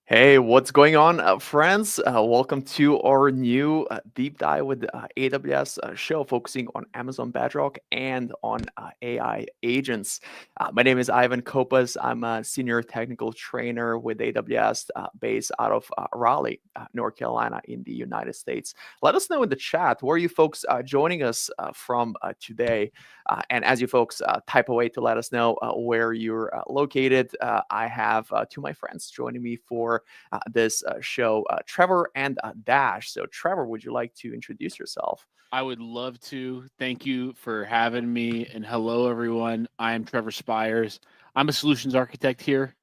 Hey, what's going on, friends? Welcome to our new deep dive with AWS show focusing on Amazon Bedrock and on AI agents. My name is Ivan Kopas. I'm a senior technical trainer with AWS based out of Raleigh, North Carolina, in the United States. Let us know in the chat where you folks joining us from today. And as you folks type away to let us know where you're located, I have two of my friends joining me for this show, Trevor and Dash. So, Trevor, would you like to introduce yourself? I would love to. Thank you for having me. And hello, everyone. I am Trevor Spires. I'm a solutions architect here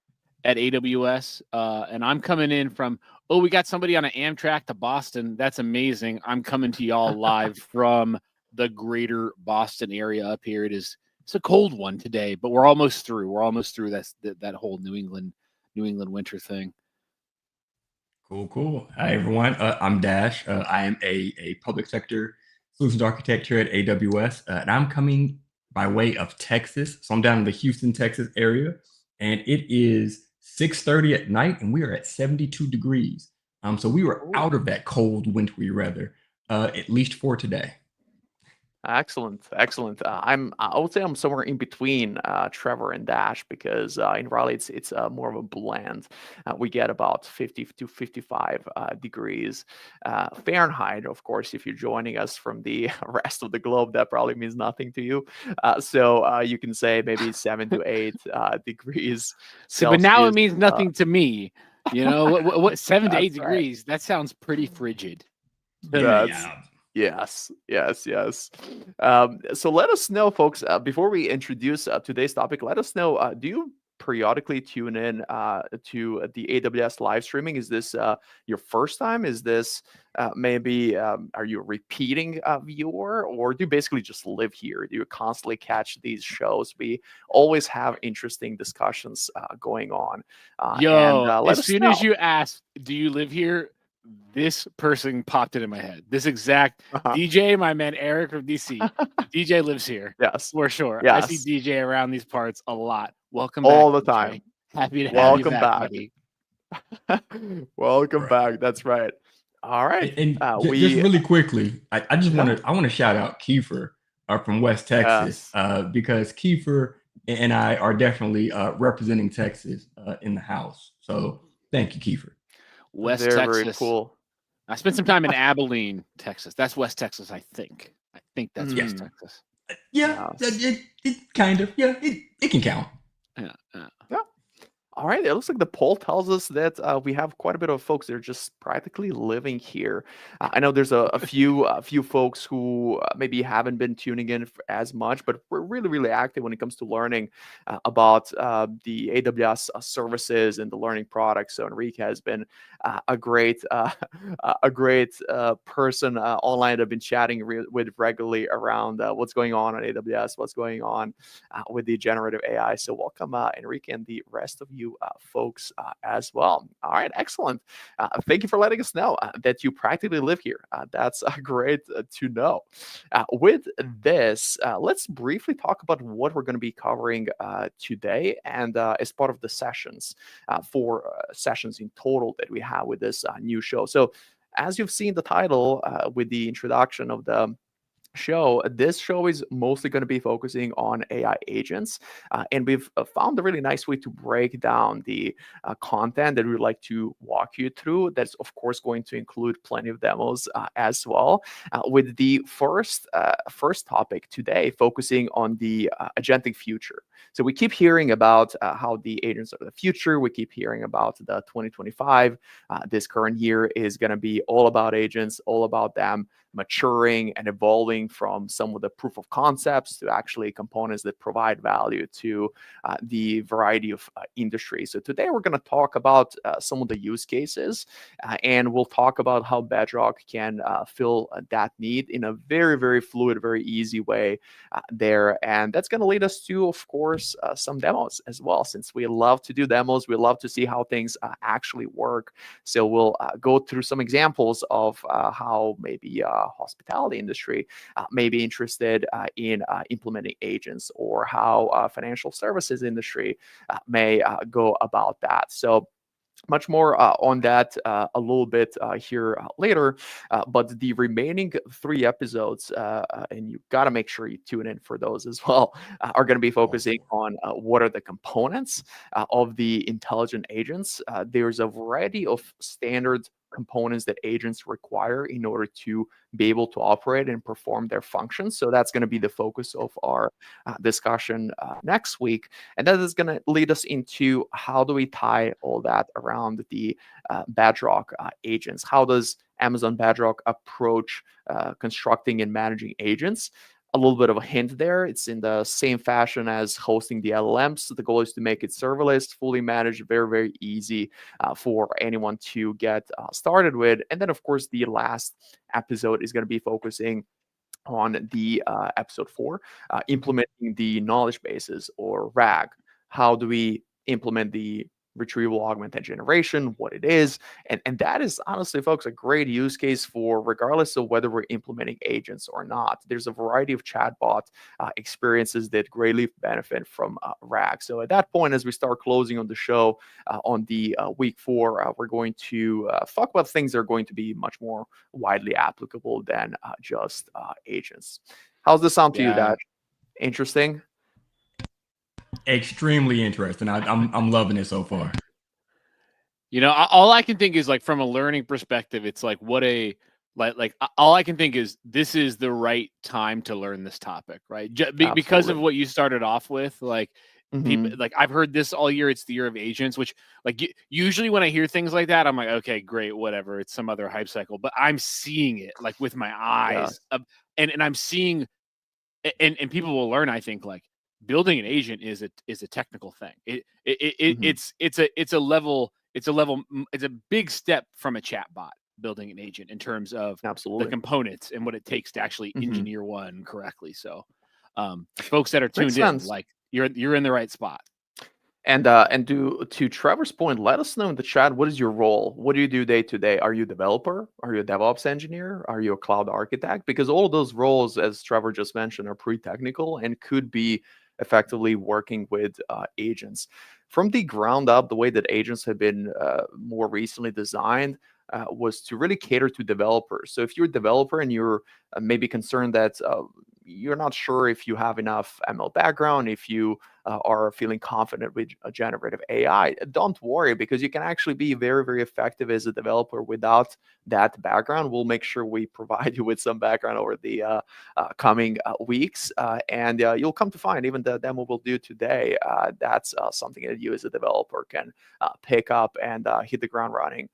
at AWS. And I'm coming in from, we got somebody on an Amtrak to Boston. That's amazing. I'm coming to y'all live from the greater Boston area up here. It's a cold one today, but we're almost through. We're almost through that whole New England winter thing. Cool. Hi, everyone. I'm Dash. I am a public sector solutions architect here at AWS, and I'm coming by way of Texas. So I'm down in the Houston, Texas area, and it is 6:30 at night, and we are at 72 degrees. So we were Ooh. out of that cold, wintry weather, at least for today. Excellent. I would say I'm somewhere in between Trevor and Dash because in Raleigh it's more of a blend. We get about 50 to 55 degrees Fahrenheit. Of course, if you're joining us from the rest of the globe, that probably means nothing to you. So you can say maybe 7 to 8 degrees So, but now it Celsius. means nothing to me. What 7 to 8 That's right. degrees? That sounds pretty frigid to Yeah, me. That's yeah. yes. So let us know, folks. Before we introduce today's topic, let us know. Do you periodically tune in to the AWS live streaming? Is this your first time? Is this maybe are you a repeating viewer, or do you basically just live here? Do you constantly catch these shows? We always have interesting discussions going on, and Yo, let as us soon as know. you asked, do you live here? This person popped into my head. This exact DJ, my man Eric from DC. DJ lives here Yes, for sure. I see yes, DJ around these parts a lot. Welcome back, all the DJ. time. Happy to have you Welcome back, back. buddy. Welcome Right. back. That's right. All right. Just We really quickly, I just yeah. want to shout out Kiefer from West Texas Yes. because Kiefer and I are definitely representing Texas in the house. So thank you, Kiefer. West Very Texas. cool. I spent some time in Abilene, Texas. That's West Texas, I think. I think that's Yeah, West Mm, Texas. yeah, yes. it kind of it can count. Yeah, yeah. Yeah. All right. It looks like the poll tells us that we have quite a bit of folks that are just practically living here. I know there's a few folks who maybe haven't been tuning in as much, but we're really active when it comes to learning about the AWS services and the learning products. So Enrique has been a great a great person online. I've been chatting with regularly around what's going on AWS, what's going on with the generative AI. So welcome, Enrique, and the rest of you folks as well. All right, excellent. Thank you for letting us know that you practically live here. That's great to know. With this, let's briefly talk about what we're going to be covering today and as part of the sessions, for sessions in total that we have with this new show. So, as you've seen the title with the introduction of the show, this show is mostly going to be focusing on AI agents. And we've found a really nice way to break down the content that we'd like to walk you through. That's, of course, going to include plenty of demos as well. With the first topic today, focusing on the agentic future. So we keep hearing about how the agents are the future. We keep hearing about the 2025. This current year is going to be all about agents, all about them maturing and evolving from some of the proof of concepts to actually components that provide value to the variety of industries. So today we're going to talk about some of the use cases, and we'll talk about how Bedrock can fill that need in a very fluid, very easy way there. And that's going to lead us to, of course, some demos as well. Since we love to do demos, we love to see how things actually work. So we'll go through some examples of how maybe hospitality industry may be interested in implementing agents, or how financial services industry may go about that. So much more on that a little bit here later. But the remaining 3 episodes, and you got to make sure you tune in for those as well, are going to be focusing on what are the components of the intelligent agents. There's a variety of standard components that agents require in order to be able to operate and perform their functions. So that's going to be the focus of our discussion next week. And that is going to lead us into how do we tie all that around the Bedrock agents? How does Amazon Bedrock approach constructing and managing agents? A little bit of a hint there. It's in the same fashion as hosting the LLMs. The goal is to make it serverless, fully managed, very, very easy for anyone to get started with. And then, of course, the last episode is going to be focusing on the episode 4, implementing the knowledge bases or RAG. How do we implement the retrieval augmented generation, what it is? And that is honestly, folks, a great use case for regardless of whether we're implementing agents or not. There's a variety of chatbot experiences that greatly benefit from RAG. So at that point, as we start closing on the show on the week 4, we're going to talk about things that are going to be much more widely applicable than just agents. How's this sound to you, Dad? Interesting? Extremely interesting. I'm loving it so far. You know, all I can think is like from a learning perspective, it's like what a like all I can think is this is the right time to learn this topic, right? Because of what you started off with, like people, like I've heard this all year. It's the year of agents, which like usually when I hear things like that, I'm like, okay, great, whatever. It's some other hype cycle, but I'm seeing it like with my eyes, and I'm seeing, and people will learn. I think like building an agent is a technical thing. It's a level. It's a big step from a chatbot building an agent in terms of the components and what it takes to actually engineer one correctly. So, folks that are tuned in, like you're in the right spot. And to Trevor's point, let us know in the chat, what is your role? What do you do day to day? Are you a developer? Are you a DevOps engineer? Are you a cloud architect? Because all of those roles, as Trevor just mentioned, are pretty technical and could be effectively working with agents. From the ground up, the way that agents have been more recently designed was to really cater to developers. So if you're a developer and you're maybe concerned that you're not sure if you have enough ML background, if you are feeling confident with a generative AI, don't worry, because you can actually be very, very effective as a developer without that background. We'll make sure we provide you with some background over the coming weeks, and you'll come to find even the demo we'll do today, that's something that you as a developer can pick up and hit the ground running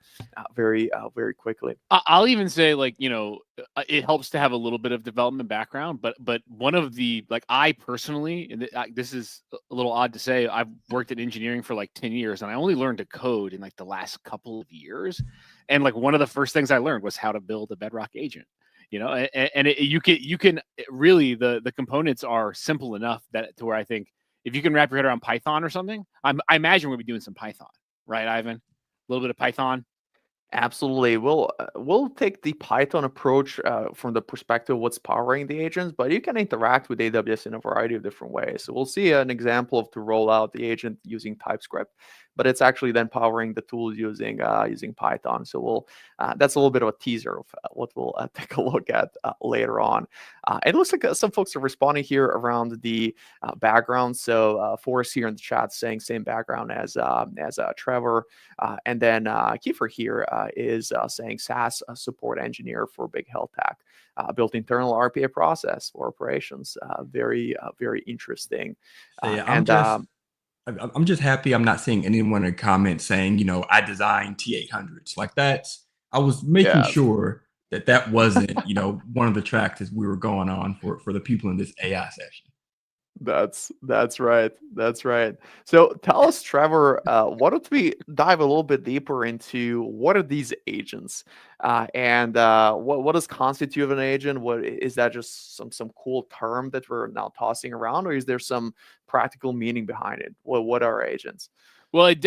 very, very quickly. I'll even say, like, you know, it helps to have a little bit of development background, but one of the, like, I personally, and this is a little odd to say, I've worked in engineering for like 10 years and I only learned to code in like the last couple of years. And like one of the first things I learned was how to build a Bedrock agent, you know, and you can really, the components are simple enough that to where I think if you can wrap your head around Python or something, I imagine we'll be doing some Python, right, Ivan? A little bit of Python. Absolutely. We'll take the Python approach from the perspective of what's powering the agents, but you can interact with AWS in a variety of different ways. So we'll see an example of to roll out the agent using TypeScript, but it's actually then powering the tools using Python. So that's a little bit of a teaser of what we'll take a look at later on. It looks like some folks are responding here around the background. So Forrest here in the chat saying same background as Trevor, and then Kiefer here is saying SaaS support engineer for big health tech. Built internal RPA process for operations. Very interesting. So yeah, I'm just happy I'm not seeing anyone in comments saying, you know, I designed T800s. Like that's, I was making sure that wasn't, you know, one of the tracks as we were going on for the people in this AI session. That's right. That's right. So tell us, Trevor, why don't we dive a little bit deeper into what are these agents, and what does constitute an agent? What is that? Just some cool term that we're now tossing around, or is there some practical meaning behind it? What are agents? Well, it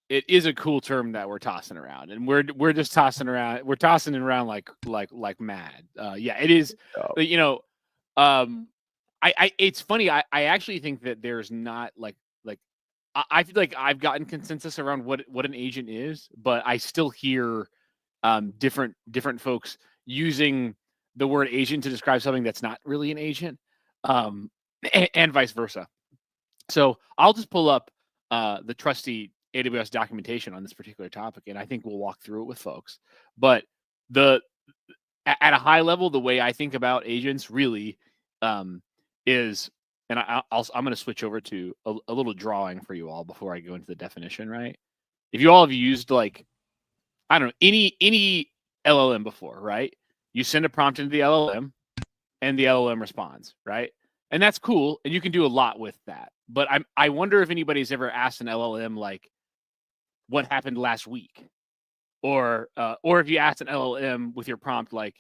is a cool term that we're tossing around, and we're just tossing around. We're tossing it around like mad. Yeah, it is. You know, it's funny. I actually think that there's not like I feel like I've gotten consensus around what an agent is, but I still hear different folks using the word agent to describe something that's not really an agent, and vice versa. So I'll just pull up the trusty AWS documentation on this particular topic, and I think we'll walk through it with folks. But at a high level, the way I think about agents really is, and I'm going to switch over to a little drawing for you all before I go into the definition. Right? If you all have used like, I don't know, any LLM before, right? You send a prompt into the LLM, and the LLM responds, right? And that's cool, and you can do a lot with that. But I wonder if anybody's ever asked an LLM like, what happened last week, or if you ask an LLM with your prompt like,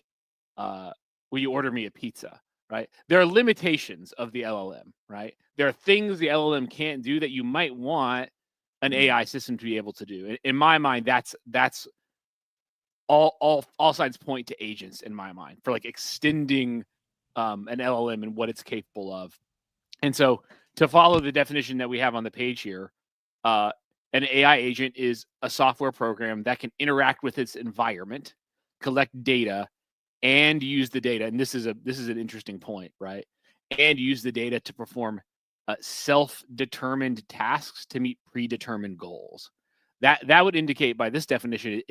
will you order me a pizza, right? There are limitations of the LLM, right? There are things the LLM can't do that you might want an AI system to be able to do. In my mind, that's all sides point to agents in my mind for like extending an LLM and what it's capable of. And so to follow the definition that we have on the page here, an AI agent is a software program that can interact with its environment, collect data, and use the data. And this is an interesting point, right? And use the data to perform self-determined tasks to meet predetermined goals. That would indicate by this definition,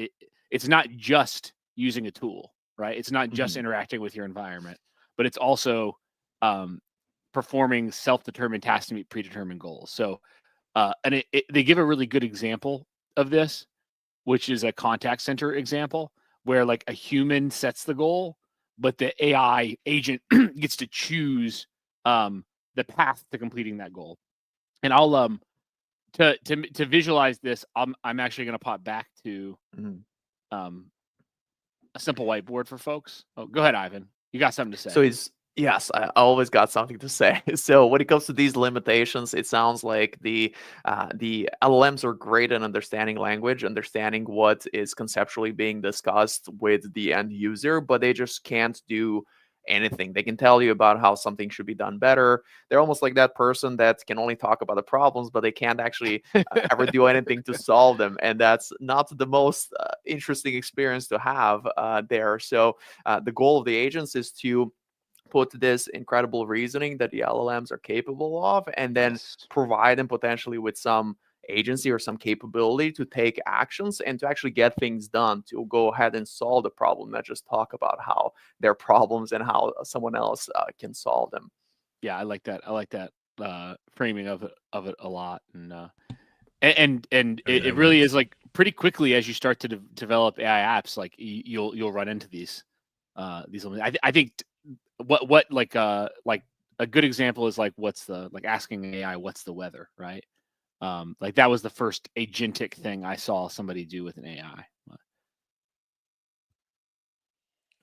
it's not just using a tool, right? It's not just interacting with your environment, but it's also performing self-determined tasks to meet predetermined goals. So, and they give a really good example of this, which is a contact center example where like a human sets the goal, but the AI agent gets to choose the path to completing that goal. And I'll to visualize this, I'm actually going to pop back to a simple whiteboard for folks. Oh, go ahead, Ivan. You got something to say? So yes, I always got something to say. So when it comes to these limitations, it sounds like the LLMs are great in understanding language, understanding what is conceptually being discussed with the end user, but they just can't do anything. They can tell you about how something should be done better. They're almost like that person that can only talk about the problems, but they can't actually ever do anything to solve them. And that's not the most interesting experience to have there. So the goal of the agents is to put this incredible reasoning that the LLMs are capable of, and then provide them potentially with some agency or some capability to take actions and to actually get things done, to go ahead and solve the problem, not just talk about how their problems and how someone else can solve them. Yeah, I like that. I like that framing of it a lot, and it really is like pretty quickly as you start to develop AI apps, like you'll run into these limits. I think what like a good example is like asking AI what's the weather, right? Like that was the first agentic thing I saw somebody do with an AI.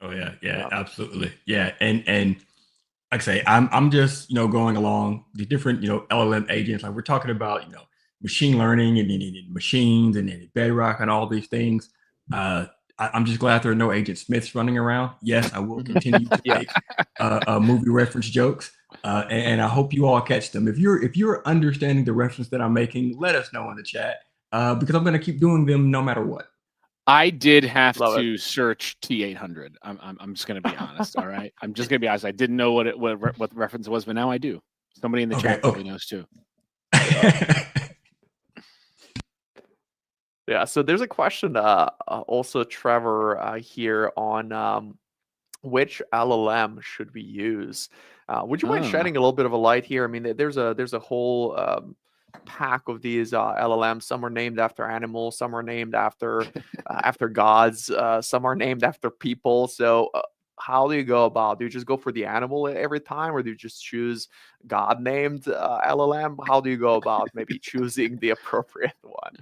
Oh yeah, absolutely. Yeah, and like I say, I'm just going along the different LLM agents. Like we're talking about machine learning and machines and Bedrock and all these things. I'm just glad there are no Agent Smiths running around. Yes, I will continue to make movie reference jokes, and I hope you all catch them. If you're understanding the reference that I'm making, let us know in the chat because I'm going to keep doing them no matter what. I did have to search T800. I'm just going to be honest. All right, I'm just going to be honest. I didn't know what the reference was, but now I do. Somebody in the chat probably knows too. Yeah, so there's a question also, Trevor, here on which LLM should we use? Would you mind shedding a little bit of a light here? I mean, there's a whole pack of these LLMs. Some are named after animals, some are named after after gods, some are named after people. So how do you go about? Do you just go for the animal every time, or do you just choose God named LLM? How do you go about maybe choosing the appropriate one?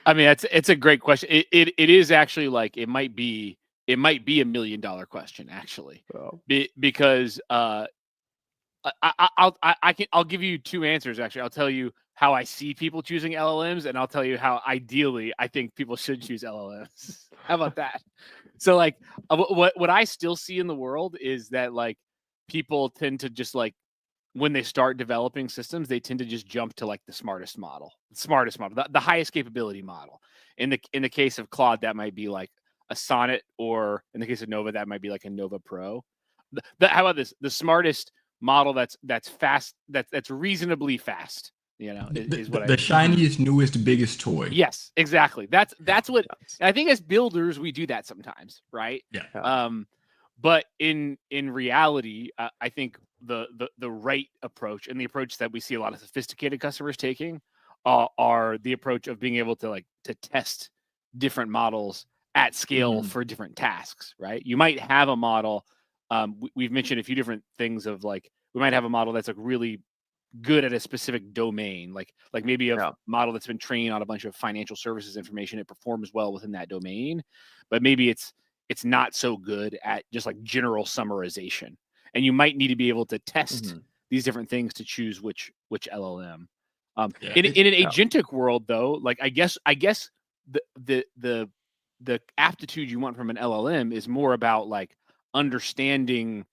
I mean, it's a great question. It is actually like it might be $1 million question actually, because I'll give you two answers actually. I'll tell you how I see people choosing LLMs, and I'll tell you how ideally I think people should choose LLMs. How about that? So like what I still see in the world is that like people tend to just like when they start developing systems, they tend to just jump to like the smartest model, the highest capability model. In the case of Claude, that might be like a Sonnet, or in the case of Nova, that might be like a Nova Pro. How about this? The smartest model that's fast, that's reasonably fast. Is what The shiniest, newest, biggest toy. Yes, exactly. That's what I think. As builders, we do that sometimes, right? Yeah. But in reality, I think the right approach, and the approach that we see a lot of sophisticated customers taking, are the approach of being able to test different models at scale for different tasks, right? You might have a model. We've mentioned a few different things of we might have a model that's really good at a specific domain, like maybe a model that's been trained on a bunch of financial services information. It performs well within that domain, but maybe it's not so good at just general summarization. And you might need to be able to test these different things to choose which LLM. In an agentic world, though, I guess the aptitude you want from an LLM is more about understanding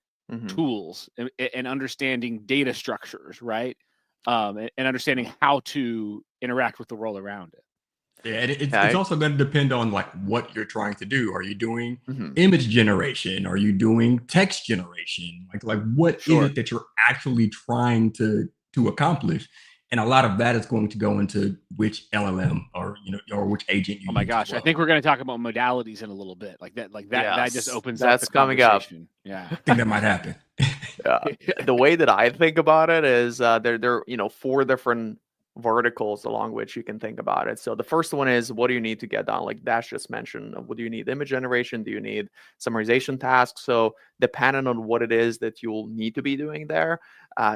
tools and understanding data structures, right? And understanding how to interact with the world around it. Yeah, and it's also going to depend on what you're trying to do. Are you doing image generation? Are you doing text generation? What is it that you're actually trying to accomplish? And a lot of that is going to go into which LLM or which agent you use. Oh my gosh, I think we're going to talk about modalities in a little bit. That just opens up the coming up. Yeah, I think that might happen. The way that I think about it is there 4 different verticals along which you can think about it. So the first one is, what do you need to get done? Like Dash just mentioned, what do you need? Image generation? Do you need summarization tasks? So depending on what it is that you'll need to be doing there,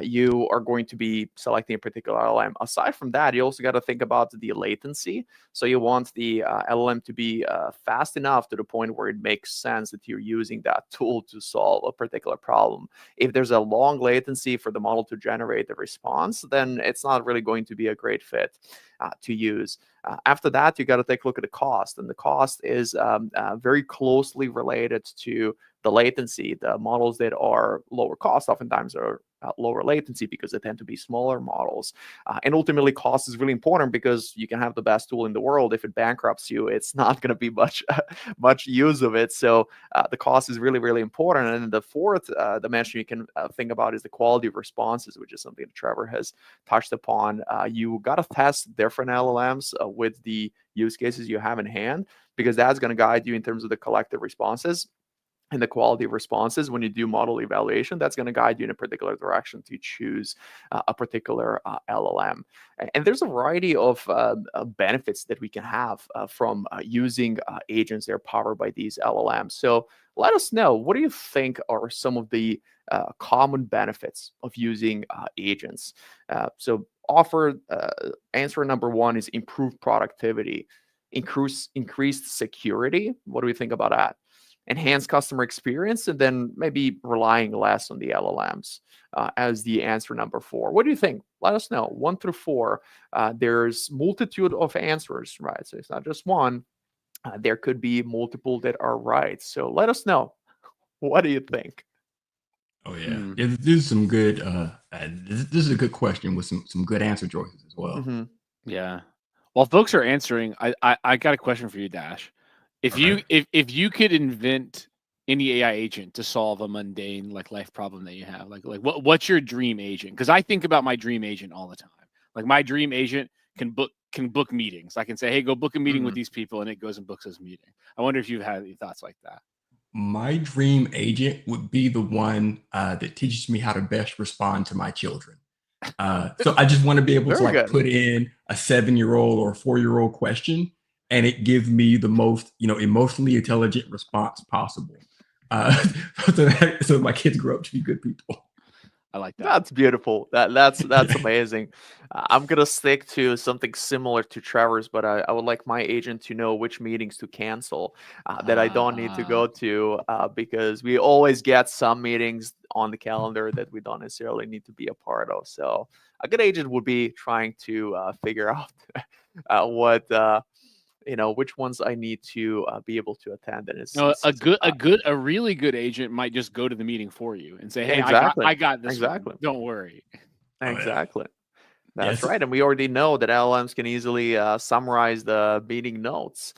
you are going to be selecting a particular LLM. Aside from that, you also got to think about the latency. So you want the LLM to be fast enough to the point where it makes sense that you're using that tool to solve a particular problem. If there's a long latency for the model to generate the response, then it's not really going to be a great fit to use. After that, you got to take a look at the cost, and the cost is very closely related to the latency. The models that are lower cost oftentimes are lower latency because they tend to be smaller models. And ultimately, cost is really important because you can have the best tool in the world. If it bankrupts you, it's not going to be much use of it. So the cost is really, really important. And the fourth dimension you can think about is the quality of responses, which is something that Trevor has touched upon. You got to test different LLMs with the use cases you have in hand, because that's going to guide you in terms of the collective responses and the quality of responses. When you do model evaluation, that's going to guide you in a particular direction to choose a particular LLM. And there's a variety of benefits that we can have from using agents that are powered by these LLMs. So let us know, what do you think are some of the common benefits of using agents? So answer number 1 is improved productivity, increased security. What do we think about that? Enhance customer experience, and then maybe relying less on the LLMs as the answer number 4. What do you think? Let us know. 1 through 4. There's multitude of answers, right? So it's not just one. There could be multiple that are right. So let us know. What do you think? Oh yeah, this is some good. This is a good question with some good answer choices as well. Yeah. While folks are answering, I got a question for you, Dash. If you could invent any AI agent to solve a mundane life problem that you have, what's your dream agent? Because I think about my dream agent all the time. My dream agent can book meetings. I can say, hey, go book a meeting with these people, and it goes and books this meeting. I wonder if you've had any thoughts like that. My dream agent would be the one that teaches me how to best respond to my children. So I just want to be able to put in a 7-year-old or a 4-year-old question, and it gives me the most, emotionally intelligent response possible. So my kids grow up to be good people. I like that. That's beautiful. That's amazing. I'm gonna stick to something similar to Trevor's, but I would like my agent to know which meetings to cancel that I don't need to go to, because we always get some meetings on the calendar that we don't necessarily need to be a part of. So a good agent would be trying to figure out which ones I need to be able to attend. And No, it's just a a really good agent might just go to the meeting for you and say, "Hey, exactly, I got this one. exactly, Don't worry." Oh yeah. exactly. That's Yes. right. And we already know that LLMs can easily summarize the meeting notes.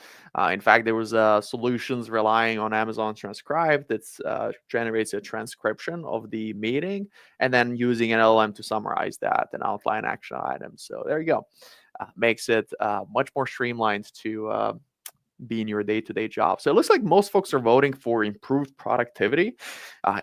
In fact, there was solutions relying on Amazon Transcribe that generates a transcription of the meeting and then using an LLM to summarize that and outline action items. So there you go. Makes it much more streamlined to be in your day-to-day job. So it looks like most folks are voting for improved productivity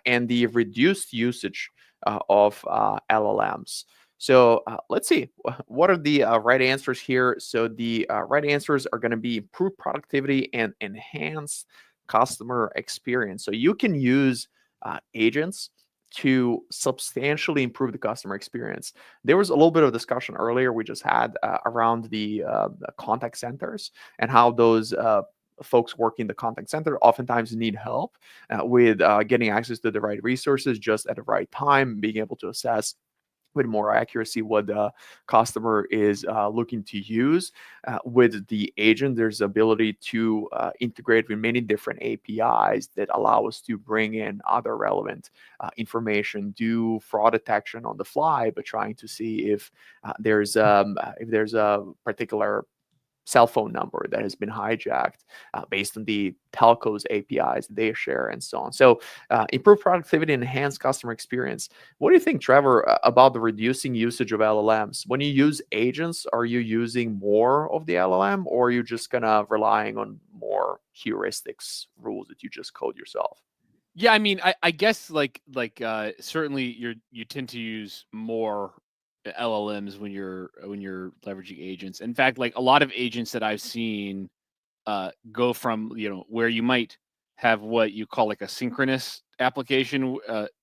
and the reduced usage of LLMs. So let's see, what are the right answers here? So the right answers are going to be improved productivity and enhance customer experience. So you can use agents to substantially improve the customer experience. There was a little bit of discussion earlier we just had around the contact centers and how those folks working the contact center oftentimes need help with getting access to the right resources just at the right time, being able to assess with more accuracy what the customer is looking to use. With the agent, there's ability to integrate with many different APIs that allow us to bring in other relevant information, do fraud detection on the fly, but trying to see if there's a particular cell phone number that has been hijacked based on the telcos APIs they share and so on. So improve productivity and enhance customer experience. What do you think, Trevor, about the reducing usage of LLMs? When you use agents, are you using more of the LLM or are you just gonna relying on more heuristics rules that you just code yourself? Yeah, I mean, I guess certainly you tend to use more LLMs when you're leveraging agents. In fact, like a lot of agents that I've seen go from where you might have what you call like a synchronous application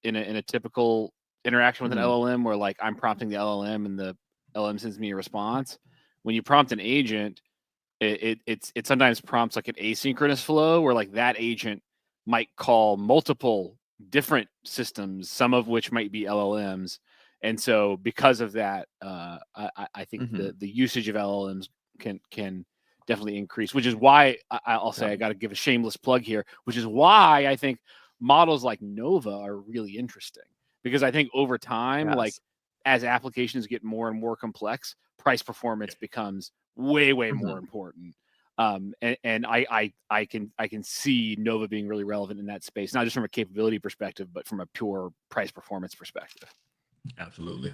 in a typical interaction with an Mhm. LLM, where like I'm prompting the LLM and the LLM sends me a response. When you prompt an agent, it sometimes prompts like an asynchronous flow where like that agent might call multiple different systems, some of which might be LLMs. And so because of that, I think Mhm. the usage of LLMs can definitely increase, which is why I'll Yeah. say I got to give a shameless plug here, which is why I think models like Nova are really interesting, because I think over time, like Yes. as applications get more and more complex, price performance becomes way more Mhm. important. And I can see Nova being really relevant in that space, not just from a capability perspective, but from a pure price performance perspective. Absolutely.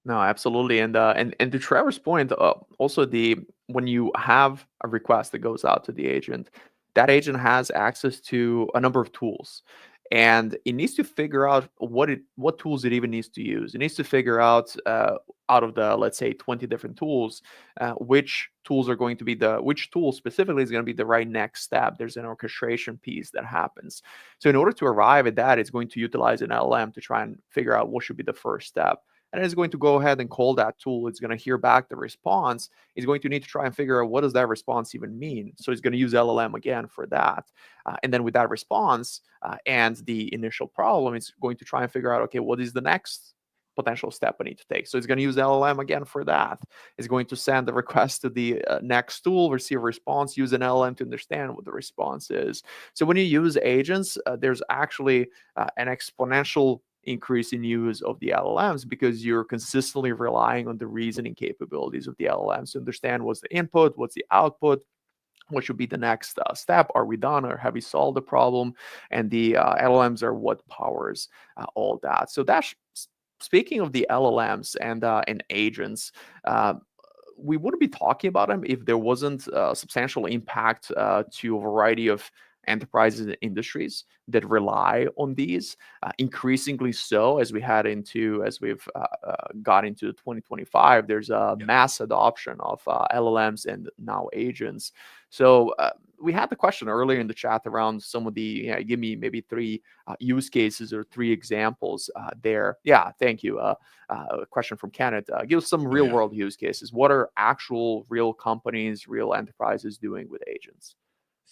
No, absolutely. And to Trevor's point, also the when you have a request that goes out to the agent, that agent has access to a number of tools. And it needs to figure out what tools it even needs to use. It needs to figure out of the, let's say, 20 different tools, which tools are going to be which tool specifically is going to be the right next step. There's an orchestration piece that happens. So in order to arrive at that, it's going to utilize an LLM to try and figure out what should be the first step, and it's going to go ahead and call that tool. It's going to hear back the response. It's going to need to try and figure out what does that response even mean. So it's going to use LLM again for that. And then with that response and the initial problem, it's going to try and figure out, okay, what is the next potential step I need to take? So it's going to use LLM again for that. It's going to send the request to the next tool, receive a response, use an LLM to understand what the response is. So when you use agents, there's actually an exponential increase in use of the LLMs because you're consistently relying on the reasoning capabilities of the LLMs to understand what's the input, what's the output, what should be the next step. Are we done or have we solved the problem? And the LLMs are what powers all that. So that's speaking of the LLMs and agents. We wouldn't be talking about them if there wasn't a substantial impact to a variety of enterprises and industries that rely on these, increasingly so as we've got into 2025. There's a Yeah. mass adoption of LLMs and now agents. So we had the question earlier in the chat around some of the, give me maybe three use cases or three examples there. Yeah, thank you. A question from Canada. Give us some Oh real yeah. world use cases. What are actual real companies, real enterprises doing with agents?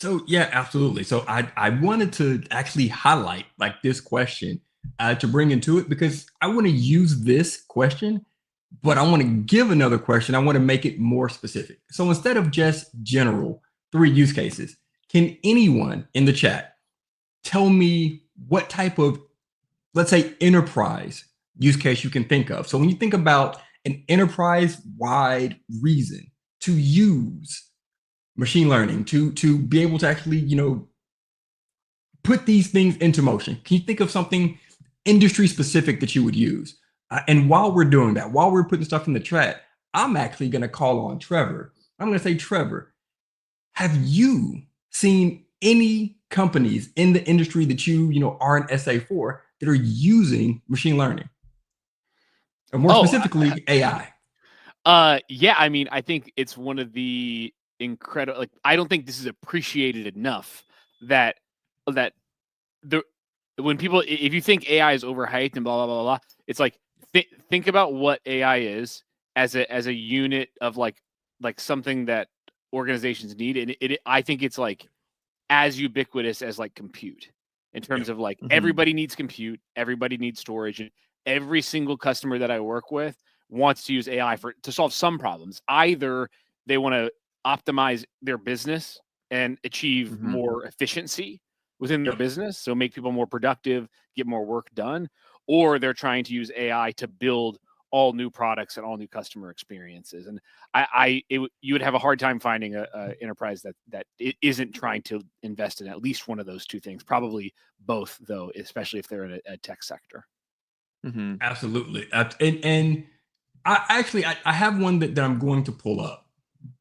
So yeah, absolutely. So I wanted to actually highlight like this question to bring into it because I want to use this question But I want to give another question. I want to make it more specific. So instead of just general 3 use cases, can anyone in the chat tell me what type of, let's say, enterprise use case you can think of? So when you think about an enterprise-wide reason to use machine learning, to be able to actually, put these things into motion, can you think of something industry specific that you would use? And while we're doing that, while we're putting stuff in the chat, I'm actually going to call on Trevor. I'm going to say, Trevor, have you seen any companies in the industry that you are an SA for that are using machine learning, or more specifically AI? Yeah, I mean, I think it's one of the incredible, like, I don't think this is appreciated enough that the when people, if you think AI is overhyped and blah blah blah blah, it's like think about what AI is as a unit of like something that organizations need, and I think it's like as ubiquitous as like compute in terms of like everybody needs compute, everybody needs storage, and every single customer that I work with wants to use AI to solve some problems. Either they want to optimize their business and achieve more efficiency within their business, so make people more productive, get more work done, or they're trying to use AI to build all new products and all new customer experiences. And you would have a hard time finding a enterprise that it isn't trying to invest in at least one of those two things. Probably both, though, especially if they're in a tech sector. Absolutely. And I have one that I'm going to pull up.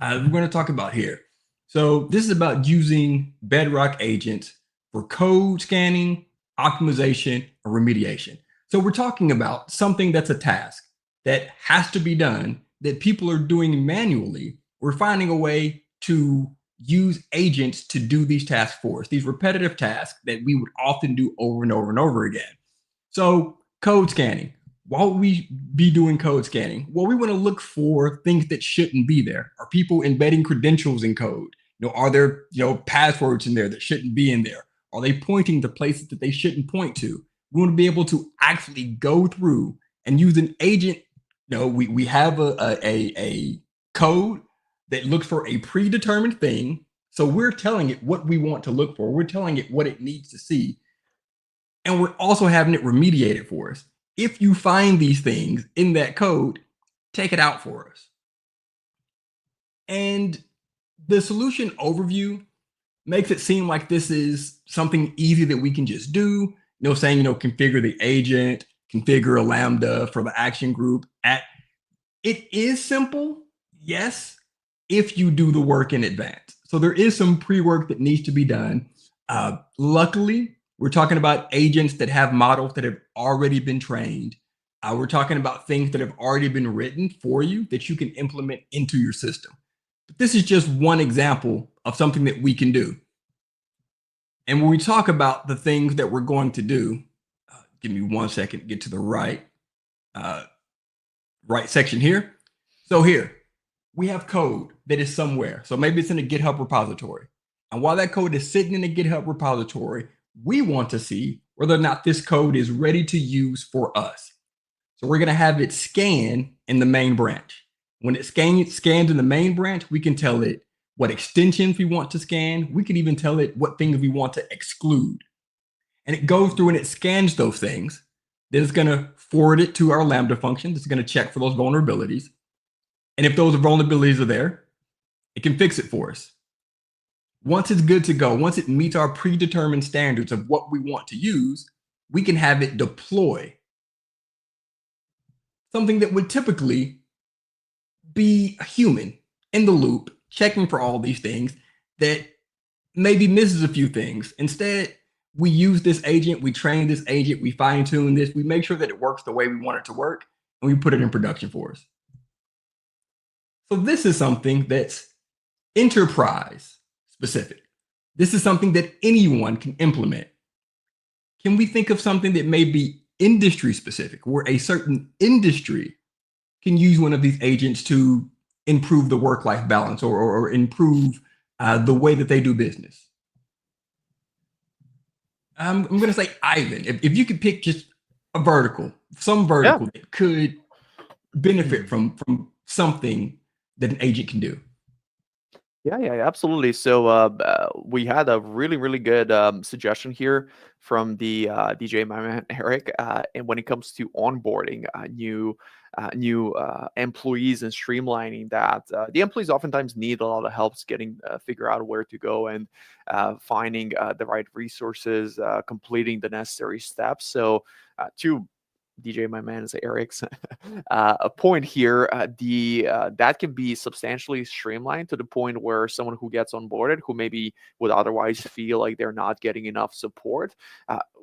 We're going to talk about here. So this is about using Bedrock agents for code scanning, optimization, or remediation. So we're talking about something that's a task that has to be done, that people are doing manually. We're finding a way to use agents to do these tasks for us, these repetitive tasks that we would often do over and over and over again. So code scanning. While we be doing code scanning, well, we want to look for things that shouldn't be there. Are people embedding credentials in code? Are there passwords in there that shouldn't be in there? Are they pointing to places that they shouldn't point to? We want to be able to actually go through and use an agent. We have a code that looks for a predetermined thing. So we're telling it what we want to look for. We're telling it what it needs to see. And we're also having it remediate it for us. If you find these things in that code, take it out for us. And the solution overview makes it seem like this is something easy that we can just do. Saying, configure the agent, configure a Lambda for the action group. It is simple, yes, if you do the work in advance. So there is some pre-work that needs to be done. Luckily, we're talking about agents that have models that have already been trained. We're talking about things that have already been written for you that you can implement into your system. But this is just one example of something that we can do. And when we talk about the things that we're going to do, give me 1 second to get to the right section here. So here, we have code that is somewhere. So maybe it's in a GitHub repository. And while that code is sitting in a GitHub repository, we want to see whether or not this code is ready to use for us. So we're going to have it scan in the main branch. When it scans in the main branch, we can tell it what extensions we want to scan. We can even tell it what things we want to exclude. And it goes through and it scans those things. Then it's going to forward it to our Lambda function. It's going to check for those vulnerabilities. And if those vulnerabilities are there, it can fix it for us. Once it's good to go, once it meets our predetermined standards of what we want to use, we can have it deploy something that would typically be a human in the loop, checking for all these things that maybe misses a few things. Instead, we use this agent, we train this agent, we fine tune this, we make sure that it works the way we want it to work, and we put it in production for us. So this is something that's enterprise specific. This is something that anyone can implement. Can we think of something that may be industry specific, where a certain industry can use one of these agents to improve the work-life balance or improve the way that they do business? I'm going to say, Ivan, if you could pick just a vertical, some vertical that could benefit from something that an agent can do. Yeah, absolutely. So we had a really good suggestion here from the DJ, my man Eric, and when it comes to onboarding new employees and streamlining that, the employees oftentimes need a lot of help getting figure out where to go and finding the right resources, completing the necessary steps. So to DJ, my man is Eric's a point here. The That can be substantially streamlined to the point where someone who gets onboarded, who maybe would otherwise feel like they're not getting enough support,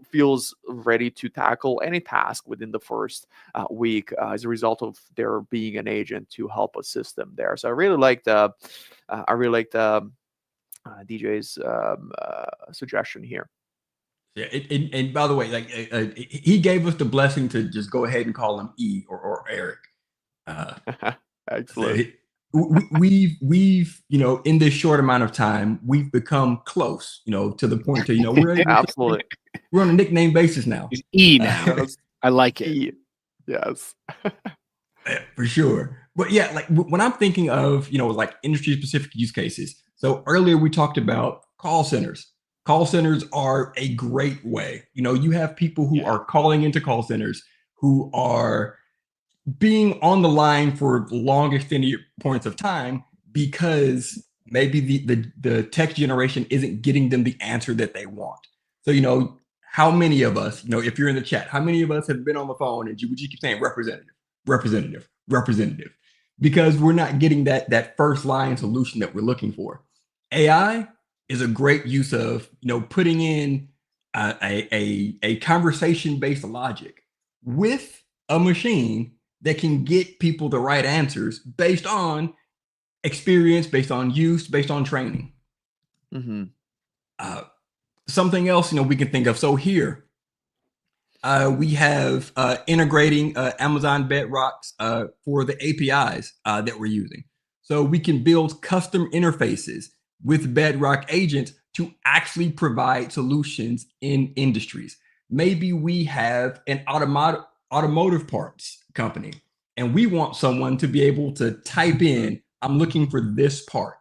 feels ready to tackle any task within the first week as a result of there being an agent to help assist them there. So I really like the DJ's suggestion here. Yeah, and by the way, like he gave us the blessing to just go ahead and call him E or Eric. So Excellent. we've in this short amount of time we've become close, to the point to we're able Absolutely. we're on a nickname basis now. He's E now. I like it. E. Yes. For sure. But yeah, like when I'm thinking of, like industry specific use cases. So earlier we talked about call centers. Call centers are a great way. You have people who are calling into call centers who are being on the line for long extended points of time because maybe the text generation isn't getting them the answer that they want. So, how many of us, if you're in the chat, how many of us have been on the phone and you keep saying representative, because we're not getting that first line solution that we're looking for. AI is a great use of, putting in a conversation based logic with a machine that can get people the right answers based on experience, based on use, based on training. Mm-hmm. Something else, we can think of. So here, we have integrating Amazon Bedrocks for the APIs that we're using. So we can build custom interfaces with Bedrock agents to actually provide solutions in industries. Maybe we have an automotive parts company and we want someone to be able to type in, I'm looking for this part,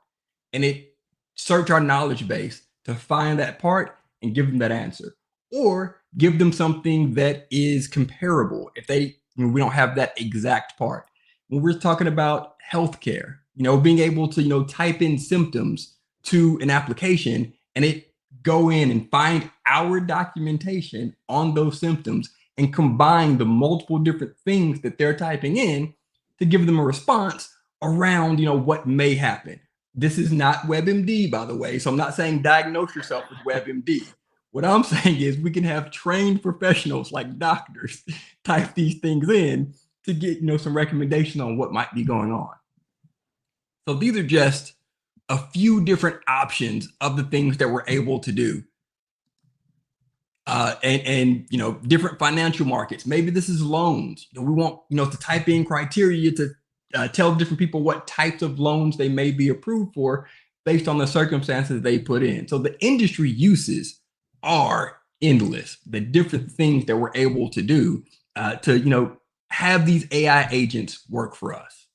and it search our knowledge base to find that part and give them that answer, or give them something that is comparable if we don't have that exact part. When we're talking about healthcare, being able to type in symptoms to an application and it go in and find our documentation on those symptoms and combine the multiple different things that they're typing in to give them a response around what may happen. This is not WebMD, by the way, so I'm not saying diagnose yourself with WebMD. What I'm saying is we can have trained professionals like doctors type these things in to get some recommendation on what might be going on. So these are just a few different options of the things that we're able to do. And different financial markets. Maybe this is loans. We want to type in criteria to tell different people what types of loans they may be approved for based on the circumstances they put in. So the industry uses are endless. The different things that we're able to do to have these AI agents work for us.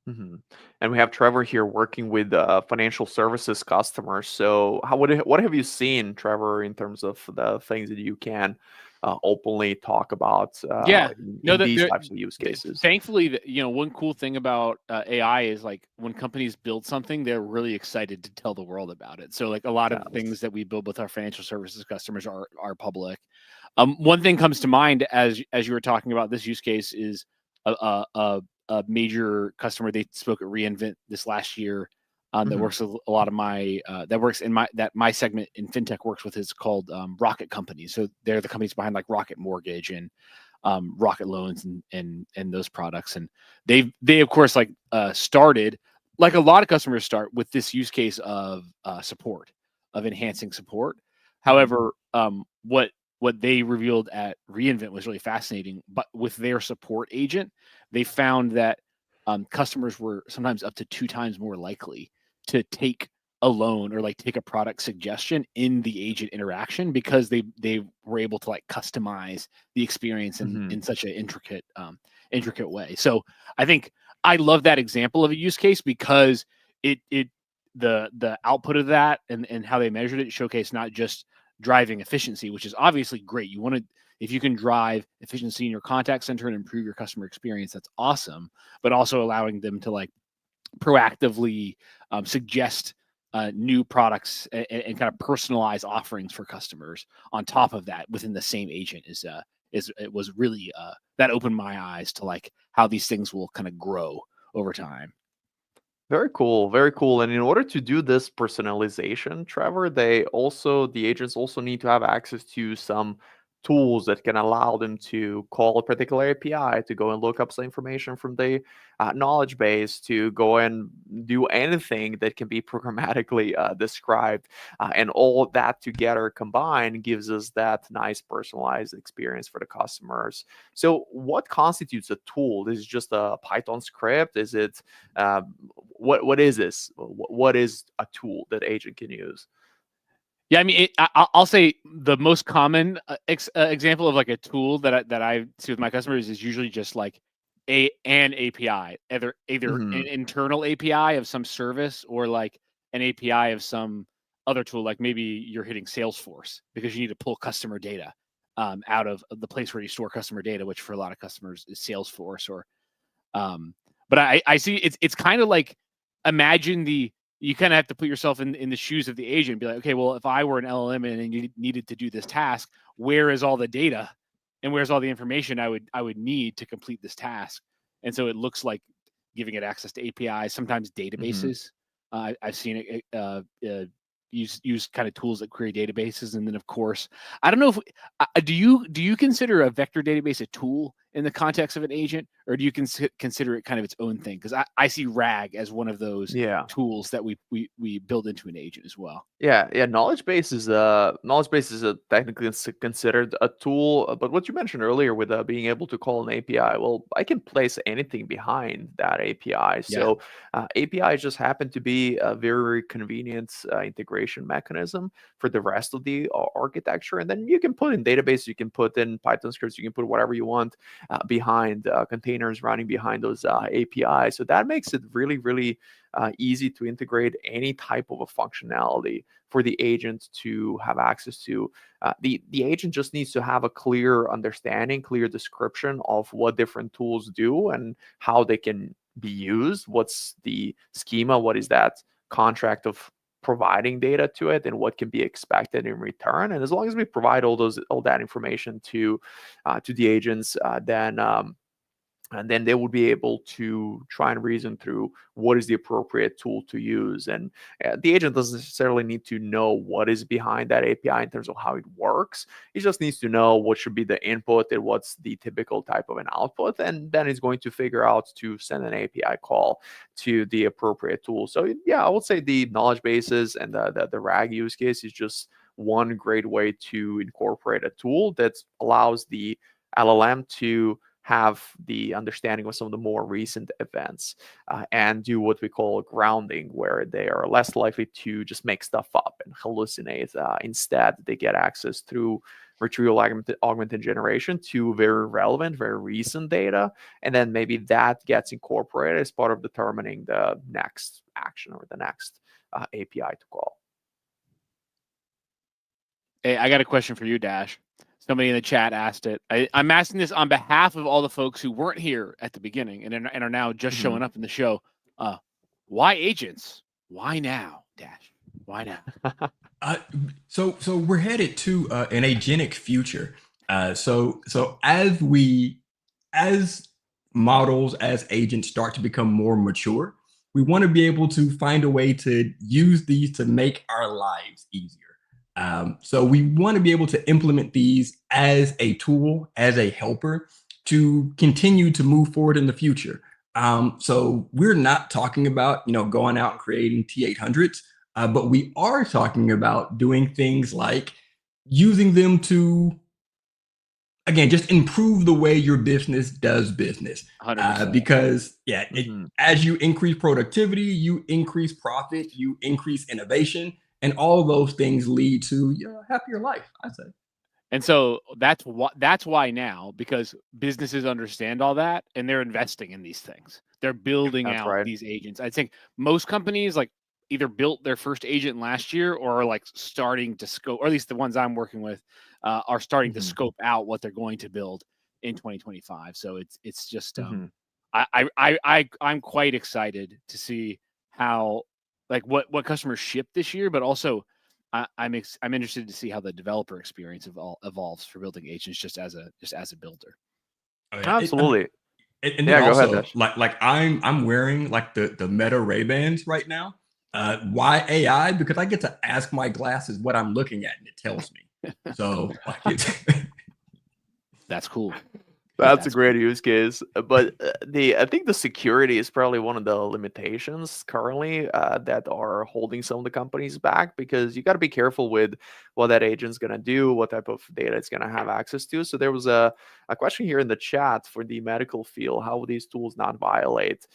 Mm-hmm. And we have Trevor here working with financial services customers. So, what have you seen, Trevor, in terms of the things that you can openly talk about in these types of use cases? Thankfully, one cool thing about AI is like when companies build something, they're really excited to tell the world about it. So, like a lot of things that we build with our financial services customers are public. One thing comes to mind as you were talking about this use case is a major customer. They spoke at reInvent this last year that works with a lot of my my segment in fintech works with is called Rocket Companies. So they're the companies behind like Rocket Mortgage and Rocket Loans and those products. And they of course started like a lot of customers start with this use case of support, of enhancing support. However, what they revealed at reInvent was really fascinating. But with their support agent, they found that customers were sometimes up to 2 times more likely to take a loan or like take a product suggestion in the agent interaction because they were able to like customize the experience in such an intricate intricate way. So I think I love that example of a use case because the output of that and how they measured it showcased not just driving efficiency, which is obviously great. You want to, if you can drive efficiency in your contact center and improve your customer experience, that's awesome. But also allowing them to like proactively suggest new products and kind of personalize offerings for customers on top of that within the same agent is it was really that opened my eyes to like how these things will kind of grow over time. Very cool, very cool. And in order to do this personalization, Trevor, the agents also need to have access to some tools that can allow them to call a particular API, to go and look up some information from the knowledge base, to go and do anything that can be programmatically described. And all of that together combined gives us that nice personalized experience for the customers. So what constitutes a tool? Is it just a Python script? Is it what is this? What is a tool that agent can use? Yeah, I mean, I'll say the most common example of like a tool that I see with my customers is usually just like an API, either an internal API of some service or like an API of some other tool. Like maybe you're hitting Salesforce because you need to pull customer data out of the place where you store customer data, which for a lot of customers is Salesforce. Or, but I see it's kind of like imagine you kind of have to put yourself in the shoes of the agent and be like, okay, well, if I were an LLM and you needed to do this task, where is all the data and where's all the information I would need to complete this task? And so it looks like giving it access to APIs, sometimes databases. I've seen it use kind of tools that query databases, and then of course, I don't know if do you consider a vector database a tool in the context of an agent, or do you consider it kind of its own thing? Because I see RAG as one of those tools that we build into an agent as well. Yeah. Knowledge base is technically considered a tool. But what you mentioned earlier with being able to call an API, well, I can place anything behind that API. So APIs just happen to be a very convenient integration mechanism for the rest of the architecture. And then you can put in database, you can put in Python scripts, you can put whatever you want behind containers running behind those APIs. So that makes it really, really easy to integrate any type of a functionality for the agent to have access to. The agent just needs to have a clear understanding, clear description of what different tools do and how they can be used. What's the schema? What is that contract of providing data to it, and what can be expected in return? And as long as we provide all that information to the agents, and then they would be able to try and reason through what is the appropriate tool to use. And the agent doesn't necessarily need to know what is behind that API in terms of how it works. It just needs to know what should be the input and what's the typical type of an output. And then it's going to figure out to send an API call to the appropriate tool. So yeah, I would say the knowledge bases and the RAG use case is just one great way to incorporate a tool that allows the LLM to have the understanding of some of the more recent events and do what we call grounding, where they are less likely to just make stuff up and hallucinate. Instead, they get access through retrieval augmented generation to very relevant, very recent data. And then maybe that gets incorporated as part of determining the next action or the next API to call. Hey, I got a question for you, Dash. Somebody in the chat asked it. I'm asking this on behalf of all the folks who weren't here at the beginning and are now just showing up in the show. Why agents? Why now, Dash? Why now? So we're headed to an agentic future. So as models, as agents start to become more mature, we want to be able to find a way to use these to make our lives easier. So we want to be able to implement these as a tool, as a helper to continue to move forward in the future. So we're not talking about, going out and creating T800s, but we are talking about doing things like using them to, again, just improve the way your business does business. 100%. Because as you increase productivity, you increase profit, you increase innovation, and all those things lead to a happier life, I say. And so that's why now, because businesses understand all that and they're investing in these things. They're building That's out right. these agents. I think most companies like either built their first agent last year or are like starting to scope, or at least the ones I'm working with are starting to Mhm. scope out what they're going to build in 2025. So it's just Mhm. I'm quite excited to see how like what customers ship this year, but also I'm interested to see how the developer experience evolves for building agents just as a builder. Oh yeah, Absolutely. and then Yeah, go ahead, also Dash. like I'm wearing like the Meta Ray Bans right now. Why AI? Because I get to ask my glasses what I'm looking at, and it tells me. So like it's That's cool. That's a That's great cool. use case, but I think the security is probably one of the limitations currently that are holding some of the companies back because you got to be careful with what that agent's going to do, what type of data it's going to have access to. So there was a question here in the chat for the medical field: how will these tools not violate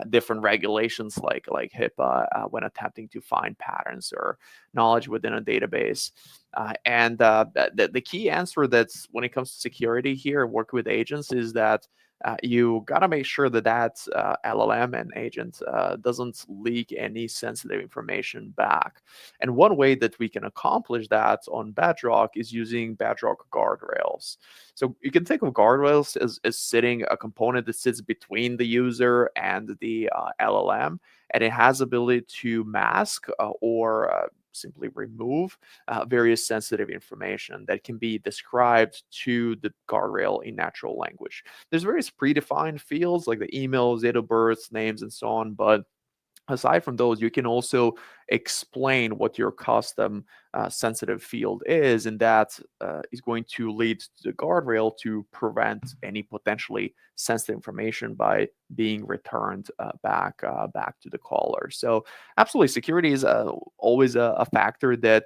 different regulations like HIPAA when attempting to find patterns or knowledge within a database? The key answer that's when it comes to security here, work with agents, is that you got to make sure that LLM and agent doesn't leak any sensitive information back. And one way that we can accomplish that on Bedrock is using Bedrock guardrails. So you can think of guardrails as sitting a component that sits between the user and the LLM, and it has ability to mask or simply remove various sensitive information that can be described to the guardrail in natural language. There's various predefined fields like the emails, date of births, names, and so on, but aside from those, you can also explain what your custom sensitive field is, and that is going to lead to the guardrail to prevent any potentially sensitive information by being returned back to the caller. So, absolutely, security is always a factor that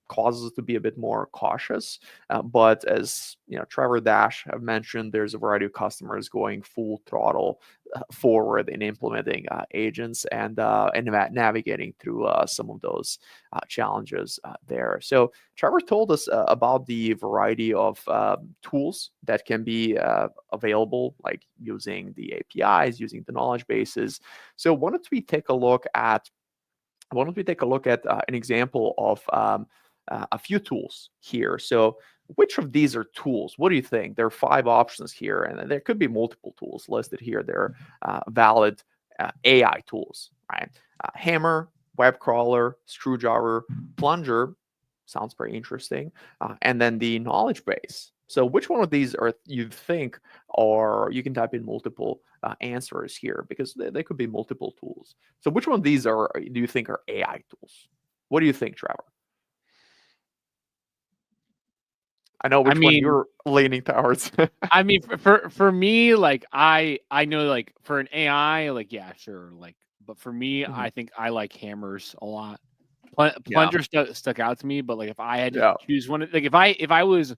causes us to be a bit more cautious. But as you know, Trevor Dash have mentioned, there's a variety of customers going full throttle forward in implementing agents and navigating through some of those challenges there. So Trevor told us about the variety of tools that can be available, like using the APIs, using the knowledge bases. So why don't we take a look at an example of a few tools here. So which of these are tools? What do you think? There are 5 options here, and there could be multiple tools listed here. They're valid AI tools, right? Hammer, web crawler, screwdriver, plunger. Sounds very interesting. And then the knowledge base. So which one of these are you think, or you can type in multiple answers here because they could be multiple tools. So which one of these do you think are AI tools? What do you think, Trevor? I know I which one mean, you're leaning towards. for me, like I know like for an AI, like yeah, sure, like but for me, Mhm. I think I like hammers a lot. Yeah, Plunger stuck out to me, but like if I had to yeah. choose one, like if I was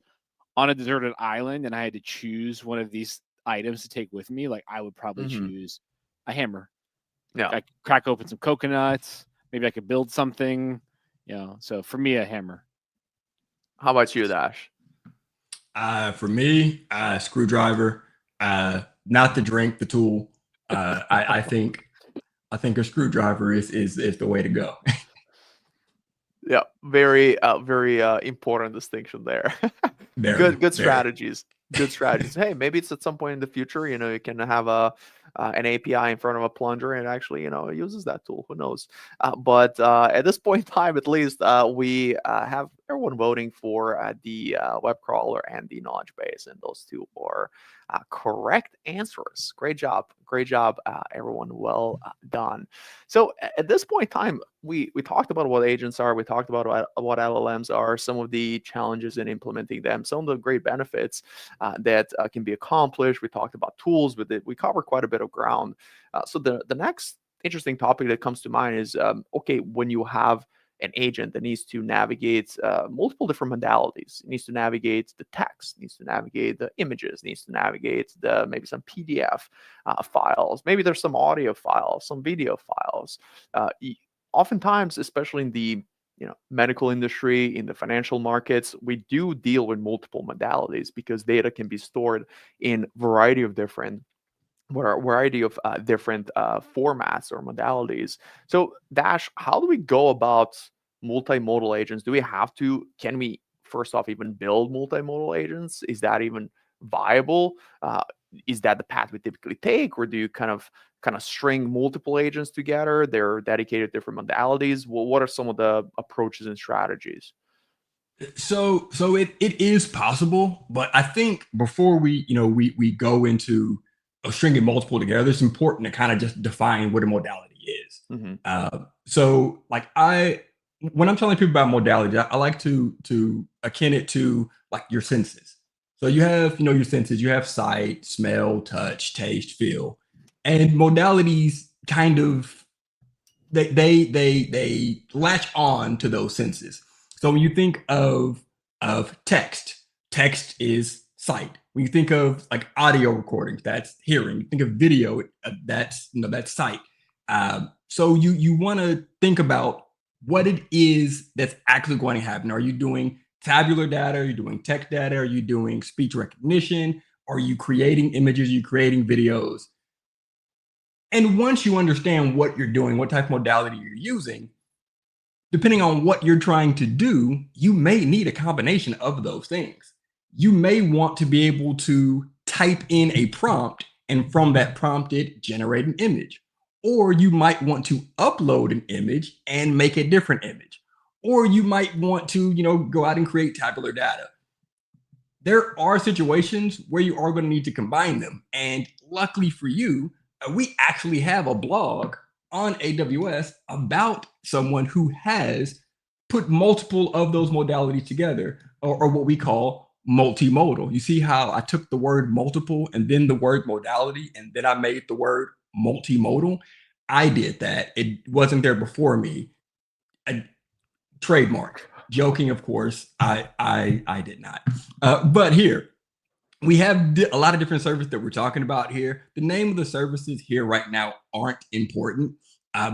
on a deserted island and I had to choose one of these items to take with me, like I would probably Hmm. choose a hammer. Yeah. I could crack open some coconuts. Maybe I could build something. So for me, a hammer. How about you, Dash? for me, screwdriver. Not the drink, the tool. I think a screwdriver is the way to go. Yeah, very important distinction there. Very, Good very. strategies. Good strategies. Hey, maybe it's at some point in the future, you can have a an API in front of a plunger and actually, it uses that tool. Who knows? But at this point in time, at least, we have everyone voting for the web crawler and the knowledge base, and those two are correct answers. Great job, everyone. Well done. So at this point in time, we talked about what agents are. We talked about what LLMs are, some of the challenges in implementing them, some of the great benefits that can be accomplished. We talked about tools with it. We covered quite a bit of ground. So the next interesting topic that comes to mind is okay, when you have an agent that needs to navigate multiple different modalities. It needs to navigate the text, needs to navigate the images, needs to navigate maybe some PDF files. Maybe there's some audio files, some video files. Oftentimes, especially in the medical industry, in the financial markets, we do deal with multiple modalities because data can be stored in variety of different formats or modalities. So, Dash, how do we go about multimodal agents? Can we first off even build multimodal agents? Is that even viable? Is that the path we typically take, or do you kind of string multiple agents together? They're dedicated to different modalities. Well, what are some of the approaches and strategies? So it is possible, but I think before we go into stringing multiple together, it's important to kind of just define what a modality is. Hmm. So like when I'm telling people about modality, I like to akin it to like your senses. So you have your senses, you have sight, smell, touch, taste, feel, and modalities kind of they latch on to those senses. So when you think of text, text is sight. When you think of like audio recordings, that's hearing. You think of video, that's sight. So you want to think about what it is that's actually going to happen. Are you doing tabular data? Are you doing text data? Are you doing speech recognition? Are you creating images? Are you creating videos? And once you understand what you're doing, what type of modality you're using, depending on what you're trying to do, you may need a combination of those things. You may want to be able to type in a prompt and from that prompt it generate an image. Or you might want to upload an image and make a different image. Or you might want to, go out and create tabular data. There are situations where you are going to need to combine them. And luckily for you, we actually have a blog on AWS about someone who has put multiple of those modalities together, or what we call multimodal. You see how I took the word multiple and then the word modality, and then I made the word multimodal? I did that. It wasn't there before me. A trademark. Joking, of course. I did not. But here, we have a lot of different services that we're talking about here. The name of the services here right now aren't important,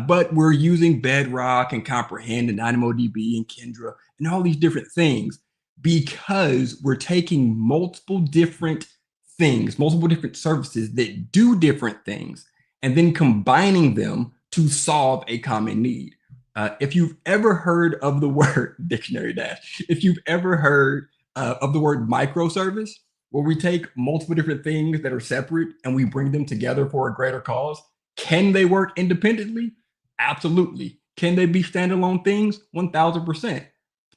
but we're using Bedrock and Comprehend and DynamoDB and Kendra and all these different things because we're taking multiple different things, multiple different services that do different things, and then combining them to solve a common need. If you've ever heard of the word dictionary dash, if you've ever heard of the word microservice, where we take multiple different things that are separate and we bring them together for a greater cause. Can they work independently? Absolutely. Can they be standalone things? 1000%.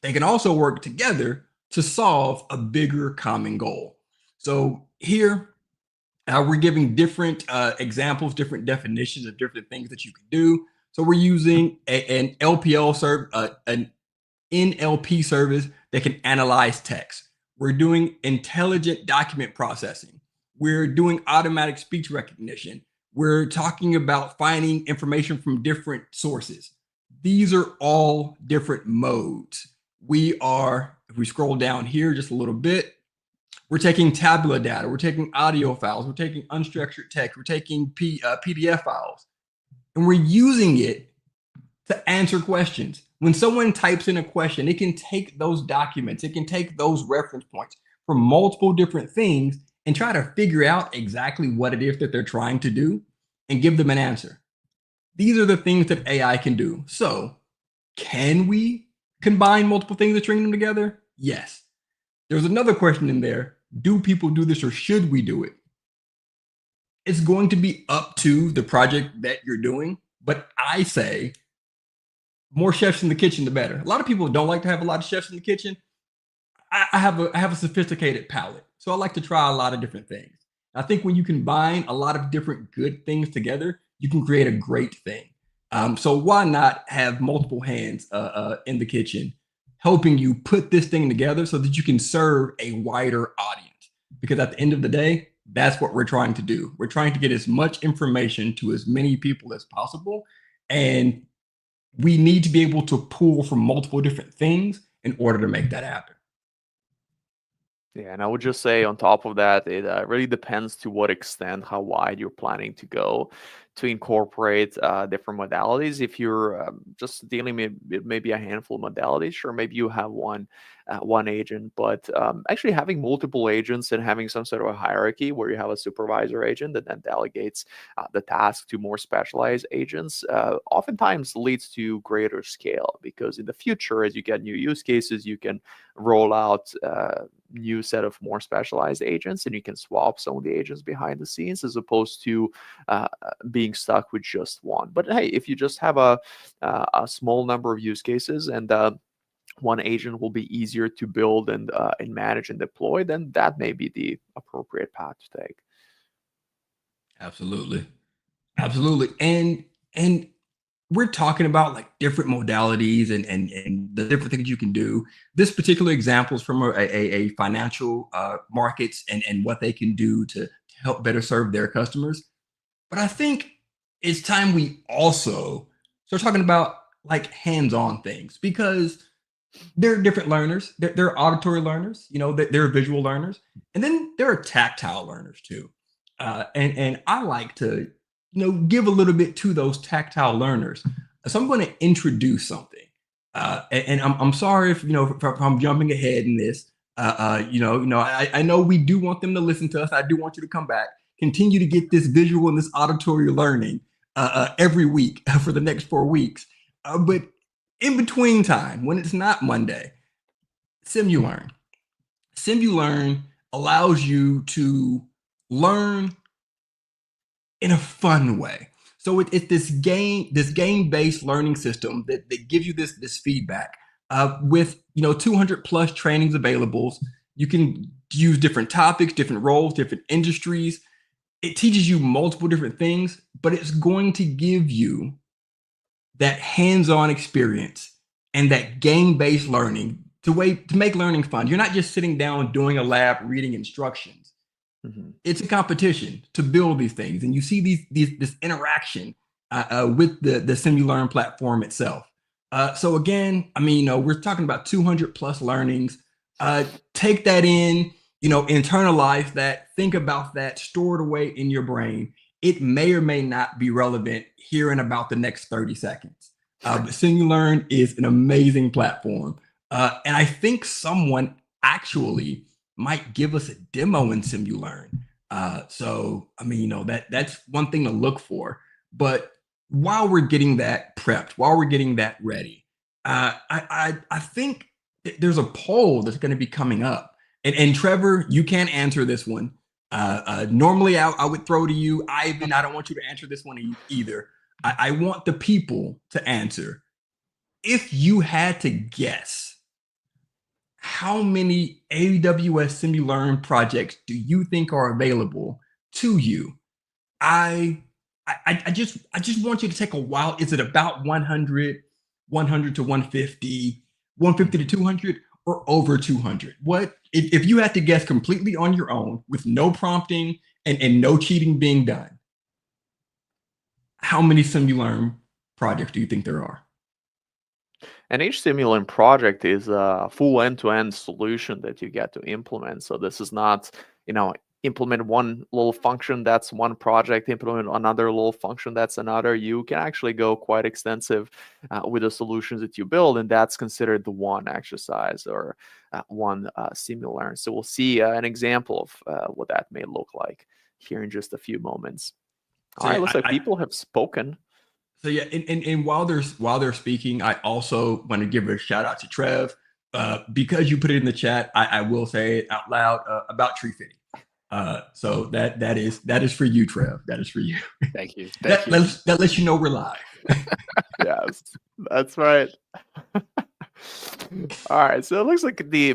They can also work together to solve a bigger common goal. So here, we're giving different examples, different definitions of different things that you can do. So we're using an LPL server, an NLP service that can analyze text. We're doing intelligent document processing. We're doing automatic speech recognition. We're talking about finding information from different sources. These are all different modes. If we scroll down here just a little bit, we're taking tabular data, we're taking audio files, we're taking unstructured text, we're taking PDF files, and we're using it to answer questions. When someone types in a question, it can take those documents, it can take those reference points from multiple different things and try to figure out exactly what it is that they're trying to do and give them an answer. These are the things that AI can do. So, can we combine multiple things and string them together? Yes. There's another question in there. Do people do this or should we do it? It's going to be up to the project that you're doing, but I say more chefs in the kitchen, the better. A lot of people don't like to have a lot of chefs in the kitchen. I have a sophisticated palate, so I like to try a lot of different things. I think when you combine a lot of different good things together, you can create a great thing. So why not have multiple hands in the kitchen, helping you put this thing together so that you can serve a wider audience? Because at the end of the day, that's what we're trying to do. We're trying to get as much information to as many people as possible, and we need to be able to pull from multiple different things in order to make that happen. Yeah, and I would just say on top of that, it really depends to what extent, how wide you're planning to go. to incorporate different modalities. If you're just dealing with maybe a handful of modalities, sure, maybe you have one agent, but actually having multiple agents and having some sort of a hierarchy where you have a supervisor agent that then delegates the task to more specialized agents oftentimes leads to greater scale, because in the future, as you get new use cases, you can roll out new set of more specialized agents, and you can swap some of the agents behind the scenes as opposed to being stuck with just one. But hey, if you just have a small number of use cases and one agent will be easier to build and manage and deploy, then that may be the appropriate path to take. Absolutely. Absolutely. And we're talking about like different modalities and the different things you can do. This particular example is from a financial markets and what they can do to help better serve their customers. But I think it's time we also start talking about like hands-on things, because there are different learners. There are auditory learners, there are visual learners, and then there are tactile learners too. And I like to, give a little bit to those tactile learners. So I'm going to introduce something, and I'm sorry if I'm jumping ahead in this. I know we do want them to listen to us. I do want you to come back, continue to get this visual and this auditory learning every week for the next 4 weeks. But in between time, when it's not Monday, SimuLearn. SimuLearn allows you to learn in a fun way. So it's this game-based learning system that gives you this feedback with 200 plus trainings available. You can use different topics, different roles, different industries. It teaches you multiple different things, but it's going to give you that hands-on experience and that game-based learning to make learning fun. You're not just sitting down doing a lab, reading instructions. Mm-hmm. It's a competition to build these things, and you see this interaction with the SimuLearn platform itself. So again, we're talking about 200 plus learnings. Take that in, internalize that, think about that, store it away in your brain. It may or may not be relevant here in about the next 30 seconds. But SimuLearn is an amazing platform. And I think someone actually might give us a demo in SimuLearn. So that's one thing to look for. But while we're getting that prepped, while we're getting that ready, I think there's a poll that's going to be coming up. And Trevor, you can't answer this one. Normally I would throw to you, Ivan. I don't want you to answer this one either. I want the people to answer. If you had to guess, how many AWS SimuLearn projects do you think are available to you? I just want you to take a while. Is it about 100, 100 to 150, 150 to 200, or over 200? What if you had to guess completely on your own with no prompting and no cheating being done? How many SimuLearn projects do you think there are? And each SimuLearn project is a full end-to-end solution that you get to implement. So this is not, implement one little function, that's one project, implement another little function, that's another. You can actually go quite extensive with the solutions that you build, and that's considered the one exercise or one SimuLearn. So we'll see an example of what that may look like here in just a few moments. All right, looks like people have spoken. So yeah, and while they're speaking, I also want to give a shout out to Trev because you put it in the chat. I will say it out loud about tree fitting. So that is for you, Trev. That is for you. Thank you. That lets you know we're live. Yes, that's right. All right, so it looks like the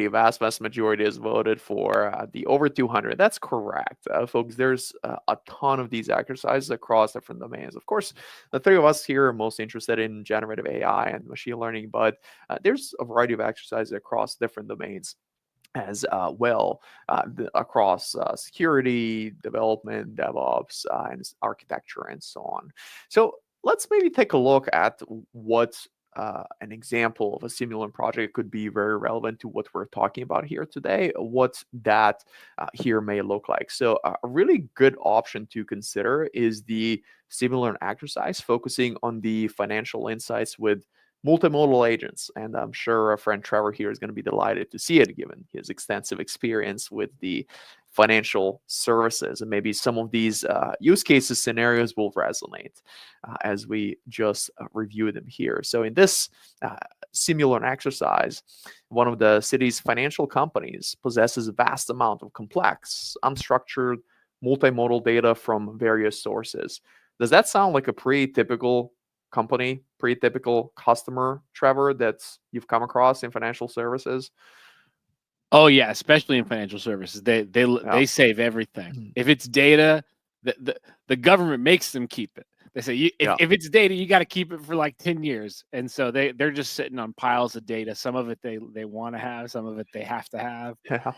vast majority is voted for the over 200. That's correct, folks. There's a ton of these exercises across different domains. Of course, the three of us here are most interested in generative AI and machine learning, but there's a variety of exercises across different domains as well, across security, development, DevOps, and architecture, and so on. So let's maybe take a look at what an example of a Simulant project could be very relevant to what we're talking about here today, what that here may look like. So a really good option to consider is the Simulant exercise, focusing on the financial insights with multimodal agents. And I'm sure our friend Trevor here is going to be delighted to see it, given his extensive experience with the financial services. And maybe some of these use cases scenarios will resonate as we just review them here. So in this Simulant exercise, one of the city's financial companies possesses a vast amount of complex, unstructured, multimodal data from various sources. Does that sound like a pretty typical company, pretty typical customer, Trevor, that you've come across in financial services? Oh yeah, especially in financial services, they save everything. If it's data, the government makes them keep it. They say if it's data, you got to keep it for like 10 years, and so they're just sitting on piles of data. Some of it they want to have, some of it they have to have. Yeah.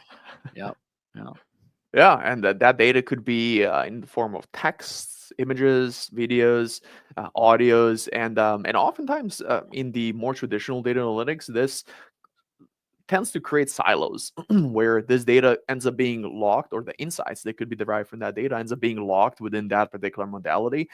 Yep. Yeah. Yeah, and that data could be in the form of texts, images, videos, audios, and oftentimes in the more traditional data analytics, this tends to create silos where this data ends up being locked, or the insights that could be derived from that data ends up being locked within that particular modality,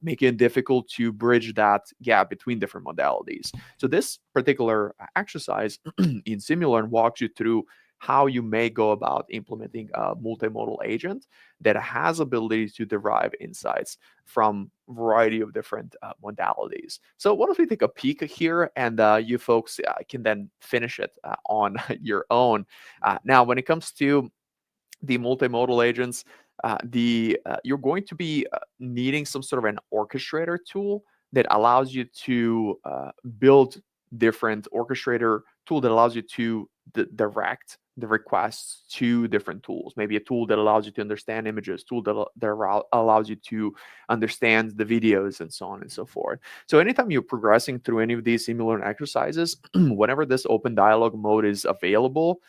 making it difficult to bridge that gap between different modalities. So this particular exercise in Simulant walks you through how you may go about implementing a multimodal agent that has ability to derive insights from a variety of different modalities. So why don't we take a peek here, and you folks can then finish it on your own. Now, when it comes to the multimodal agents, you're going to be needing some sort of an orchestrator tool that allows you to build different orchestrator tool that allows you to direct the requests to different tools. Maybe a tool that allows you to understand images, tool that allows you to understand the videos, and so on and so forth. So anytime you're progressing through any of these Simulant exercises, whenever this open dialogue mode is available,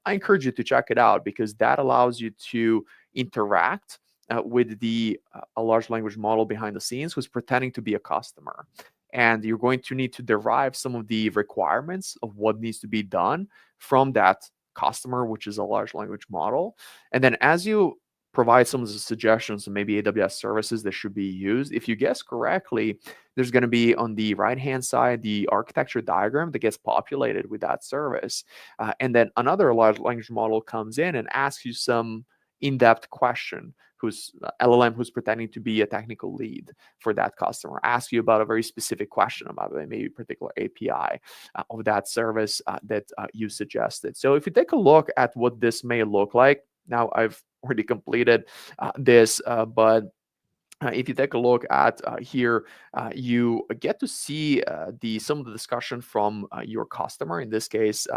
I encourage you to check it out, because that allows you to interact with a large language model behind the scenes who's pretending to be a customer. And you're going to need to derive some of the requirements of what needs to be done from that customer, which is a large language model. And then as you provide some of the suggestions and maybe AWS services that should be used, if you guess correctly, there's going to be on the right-hand side the architecture diagram that gets populated with that service. And then another large language model comes in and asks you some in-depth question, who's LLM who's pretending to be a technical lead for that customer, ask you about a very specific question about maybe a particular API of that service that you suggested. So if you take a look at what this may look like, now I've already completed this, but if you take a look at here, you get to see some of the discussion from your customer, in this case,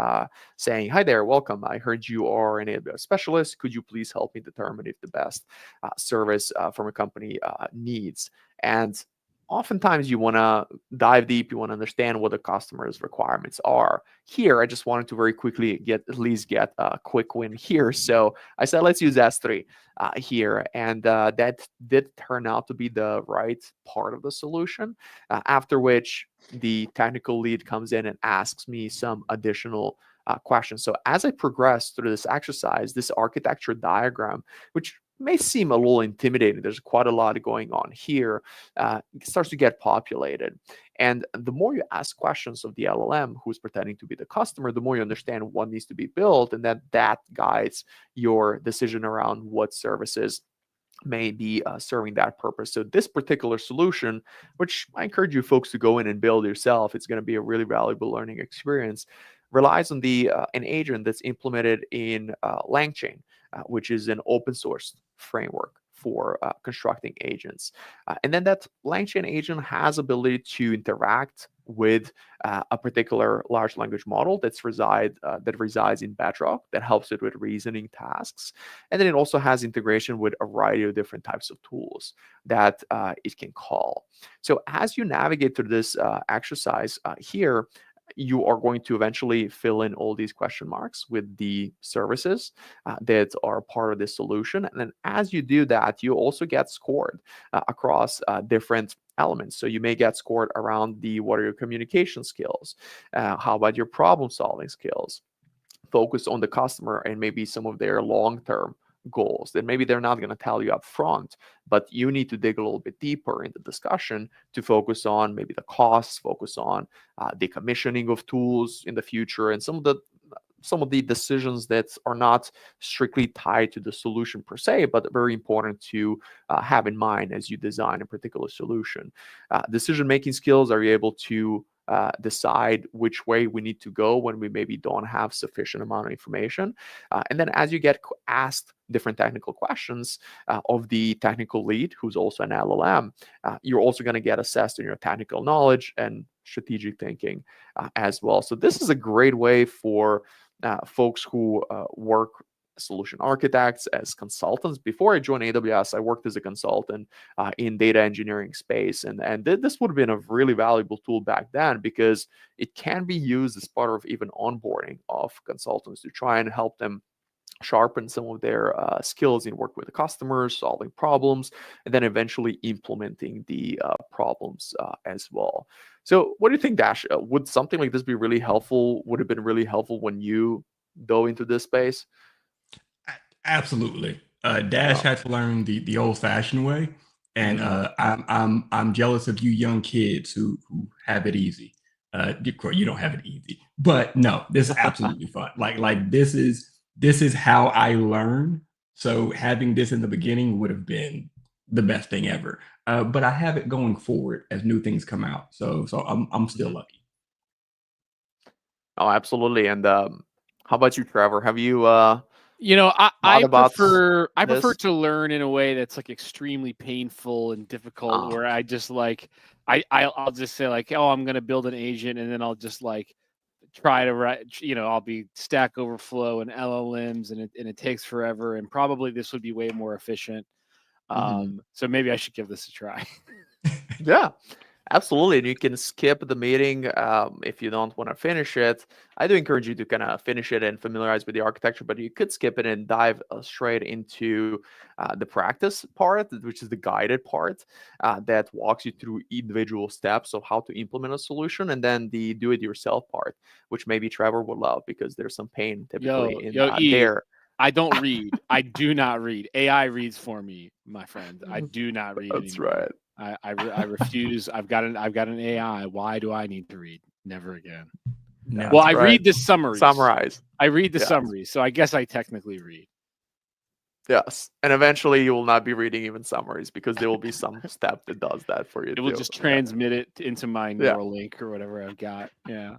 saying, "Hi there, welcome. I heard you are an AWS specialist. Could you please help me determine if the best service from a company needs?" And oftentimes you want to dive deep, you want to understand what the customer's requirements are. Here, I just wanted to very quickly get a quick win here. So I said, let's use S3 here. And that did turn out to be the right part of the solution, after which the technical lead comes in and asks me some additional questions. So as I progress through this exercise, this architecture diagram, which may seem a little intimidating, there's quite a lot going on here, it starts to get populated. And the more you ask questions of the LLM who's pretending to be the customer, the more you understand what needs to be built, and that guides your decision around what services may be serving that purpose. So this particular solution, which I encourage you folks to go in and build yourself, it's going to be a really valuable learning experience, relies on an agent that's implemented in LangChain, which is an open source framework for constructing agents. And then that LangChain agent has ability to interact with a particular large language model that resides in Bedrock, that helps it with reasoning tasks. And then it also has integration with a variety of different types of tools that it can call. So as you navigate through this exercise here, you are going to eventually fill in all these question marks with the services that are part of this solution. And then as you do that, you also get scored across different elements. So you may get scored around what are your communication skills? How about your problem solving skills? Focus on the customer and maybe some of their long-term goals that maybe they're not going to tell you up front, but you need to dig a little bit deeper in the discussion to focus on maybe the costs, focus on decommissioning of tools in the future, and some of the decisions that are not strictly tied to the solution per se, but very important to have in mind as you design a particular solution. Decision-making skills, are you able to decide which way we need to go when we maybe don't have sufficient amount of information? And then as you get asked different technical questions of the technical lead, who's also an LLM, you're also going to get assessed in your technical knowledge and strategic thinking as well. So this is a great way for folks who work solution architects as consultants. Before I joined AWS, I worked as a consultant in data engineering space, and this would have been a really valuable tool back then because it can be used as part of even onboarding of consultants to try and help them sharpen some of their skills in work with the customers, solving problems, and then eventually implementing the problems as well. So what do you think, Dash? Would something like this be really helpful? Would have been really helpful when you dove into this space? Absolutely. Dash Oh. had to learn the old fashioned way, and Mhm. I'm jealous of you young kids who have it easy. Of course, you don't have it easy, but no, this is absolutely fun. Like this is how I learn. So having this in the beginning would have been the best thing ever. But I have it going forward as new things come out. So I'm still Mhm. lucky. Oh, absolutely. And how about you, Trevor? Have you You know, thought about I prefer this? to learn in a way that's like extremely painful and difficult, Oh. where I just like I'll just say like, oh, I'm gonna build an agent, and then I'll just like try to write, I'll be Stack Overflow and LLMs, and it takes forever, and probably this would be way more efficient. Mhm. So maybe I should give this a try. Yeah, absolutely. And you can skip the meeting if you don't want to finish it. I do encourage you to kind of finish it and familiarize with the architecture, but you could skip it and dive straight into the practice part, which is the guided part that walks you through individual steps of how to implement a solution, and then the do it yourself part, which maybe Trevor would love because there's some pain typically in E, there. I don't read. I do not read. AI reads for me, my friend. I do not read That's anymore. right. I refuse. I've got an AI. Why do I need to read? Never again. Never. Well, That's I right. read the summaries. Summarize. I read the Yes. summaries, so I guess I technically read. Yes. And eventually you will not be reading even summaries because there will be some step that does that for you It will too. just Yeah. transmit it into my Yeah. Neuralink or whatever I've got. Yeah.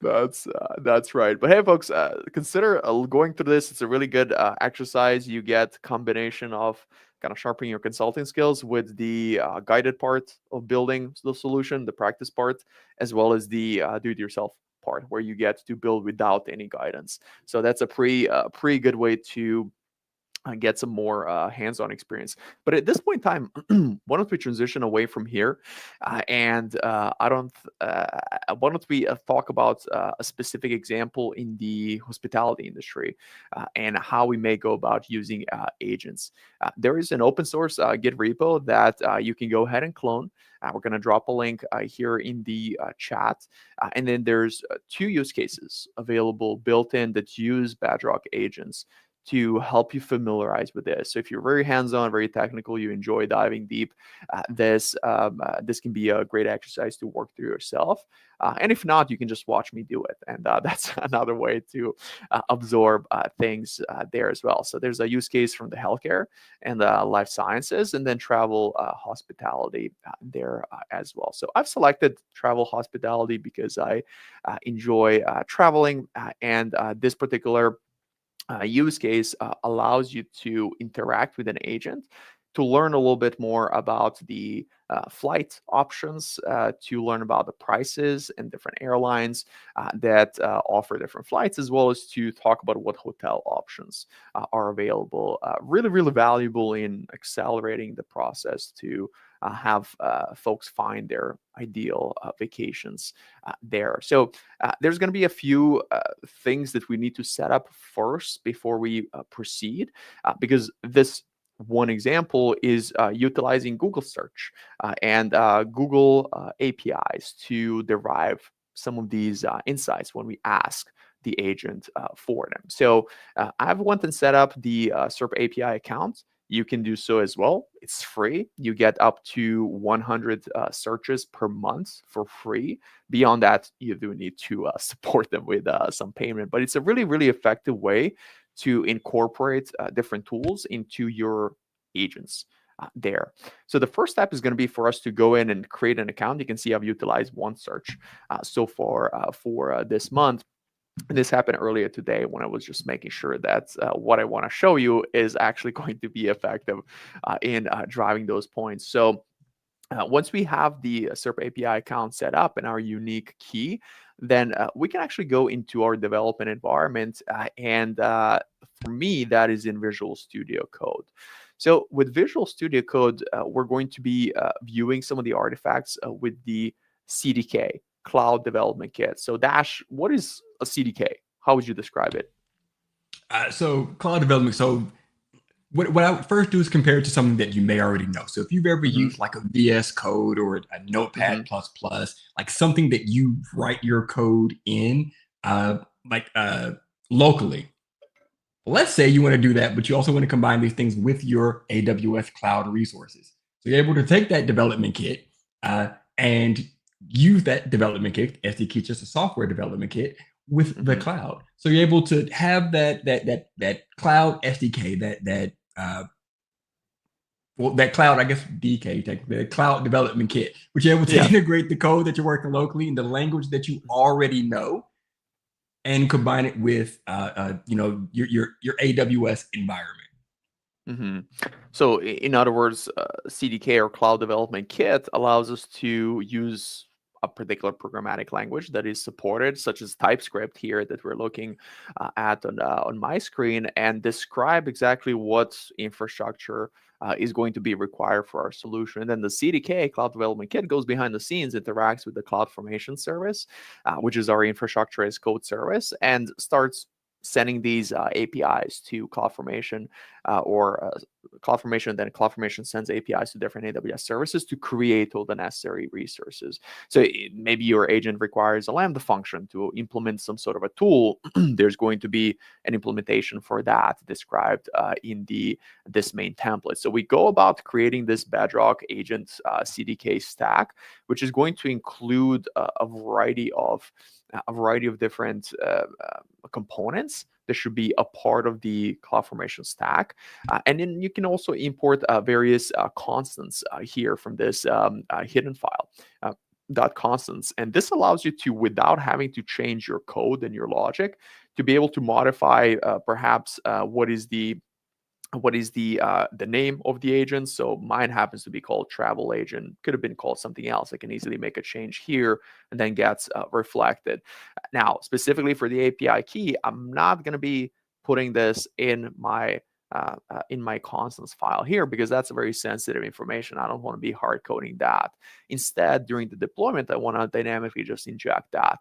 That's right. But hey, folks, consider going through this. It's a really good exercise. You get combination of kind of sharpening your consulting skills with the guided part of building the solution, the practice part, as well as the do-it-yourself part, where you get to build without any guidance. So that's a pretty good way to get some more hands-on experience. But at this point in time, why don't we transition away from here, and I don't. Why don't we talk about a specific example in the hospitality industry and how we may go about using agents? There is an open source Git repo that you can go ahead and clone. We're going to drop a link here in the chat. And then there's two use cases available built in that use Bedrock agents to help you familiarize with this. So if you're very hands-on, very technical, you enjoy diving deep, this can be a great exercise to work through yourself. And if not, you can just watch me do it, and that's another way to absorb things there as well. So there's a use case from the healthcare and life sciences, and then travel hospitality there as well. So I've selected travel hospitality because I enjoy traveling, and this particular use case allows you to interact with an agent to learn a little bit more about the flight options, to learn about the prices and different airlines that offer different flights, as well as to talk about what hotel options are available. Really, really valuable in accelerating the process to have folks find their ideal vacations there. So there's going to be a few things that we need to set up first before we proceed, because this one example is utilizing Google search and Google APIs to derive some of these insights when we ask the agent for them. So I've went and set up the SERP API account. You can do so as well. It's free. You get up to 100 searches per month for free. Beyond that, you do need to support them with some payment. But it's a really, really effective way to incorporate different tools into your agents there. So the first step is going to be for us to go in and create an account. You can see I've utilized one search so far for this month. And this happened earlier today when I was just making sure that what I want to show you is actually going to be effective in driving those points. So once we have the SERP API account set up and our unique key, then we can actually go into our development environment. And for me, that is in Visual Studio Code. So with Visual Studio Code, we're going to be viewing some of the artifacts with the CDK, Cloud Development Kit. So Dash, what is a CDK? How would you describe it? So cloud development. So what I would first do is compare it to something that you may already know. So if you've ever used like a VS Code or a Notepad++, like something that you write your code in, locally. Let's say you want to do that, but you also want to combine these things with your AWS cloud resources. So you're able to take that development kit and use that development kit, SDK, just a software development kit, with the cloud. So you're able to have that cloud SDK, that cloud, I guess DK, technically, the cloud development kit, which you're able to integrate the code that you're working locally in the language that you already know, and combine it with your AWS environment. So in other words, CDK or Cloud Development Kit allows us to use a particular programmatic language that is supported, such as TypeScript here that we're looking at on my screen, and describe exactly what infrastructure is going to be required for our solution. And then the CDK, Cloud Development Kit, goes behind the scenes, interacts with the CloudFormation service, which is our infrastructure as code service, and starts sending these APIs to CloudFormation CloudFormation, then CloudFormation sends APIs to different AWS services to create all the necessary resources. So maybe your agent requires a Lambda function to implement some sort of a tool. There's going to be an implementation for that described in this main template. So we go about creating this Bedrock agent CDK stack, which is going to include a variety of different components that should be a part of the CloudFormation stack. And then you can also import various constants here from this hidden file. .constants, and this allows you to, without having to change your code and your logic, to be able to modify perhaps what is the name of the agent. So mine happens to be called travel agent, could have been called something else. I can easily make a change here and then gets reflected. Now, specifically for the API key, I'm not going to be putting this in my constants file here, because that's a very sensitive information. I don't want to be hard coding that. Instead, during the deployment, I want to dynamically just inject that.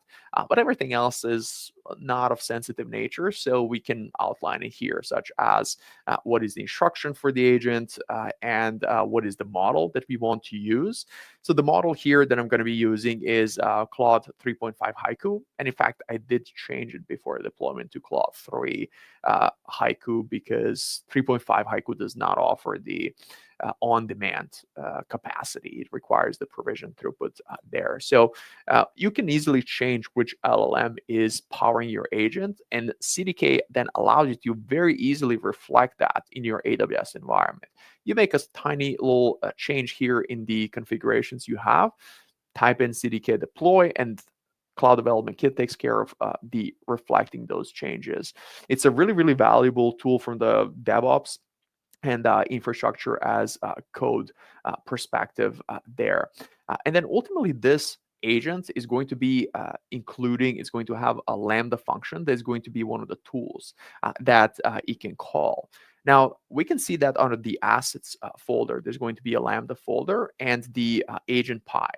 But everything else is not of sensitive nature, so we can outline it here, such as what is the instruction for the agent and what is the model that we want to use. So the model here that I'm going to be using is Claude 3.5 Haiku. And in fact, I did change it before deployment to Claude 3 Haiku, because 3.5 Haiku does not offer the on-demand capacity. It requires the provision throughput there. So you can easily change which LLM is powering your agent, and CDK then allows you to very easily reflect that in your AWS environment. You make a tiny little change here in the configurations you have, type in CDK deploy, and Cloud Development Kit takes care of the reflecting those changes. It's a really, really valuable tool from the DevOps and infrastructure as code perspective there. And then ultimately, this agent is going to be it's going to have a Lambda function that's going to be one of the tools that it can call. Now, we can see that under the assets folder, there's going to be a Lambda folder and the agent pie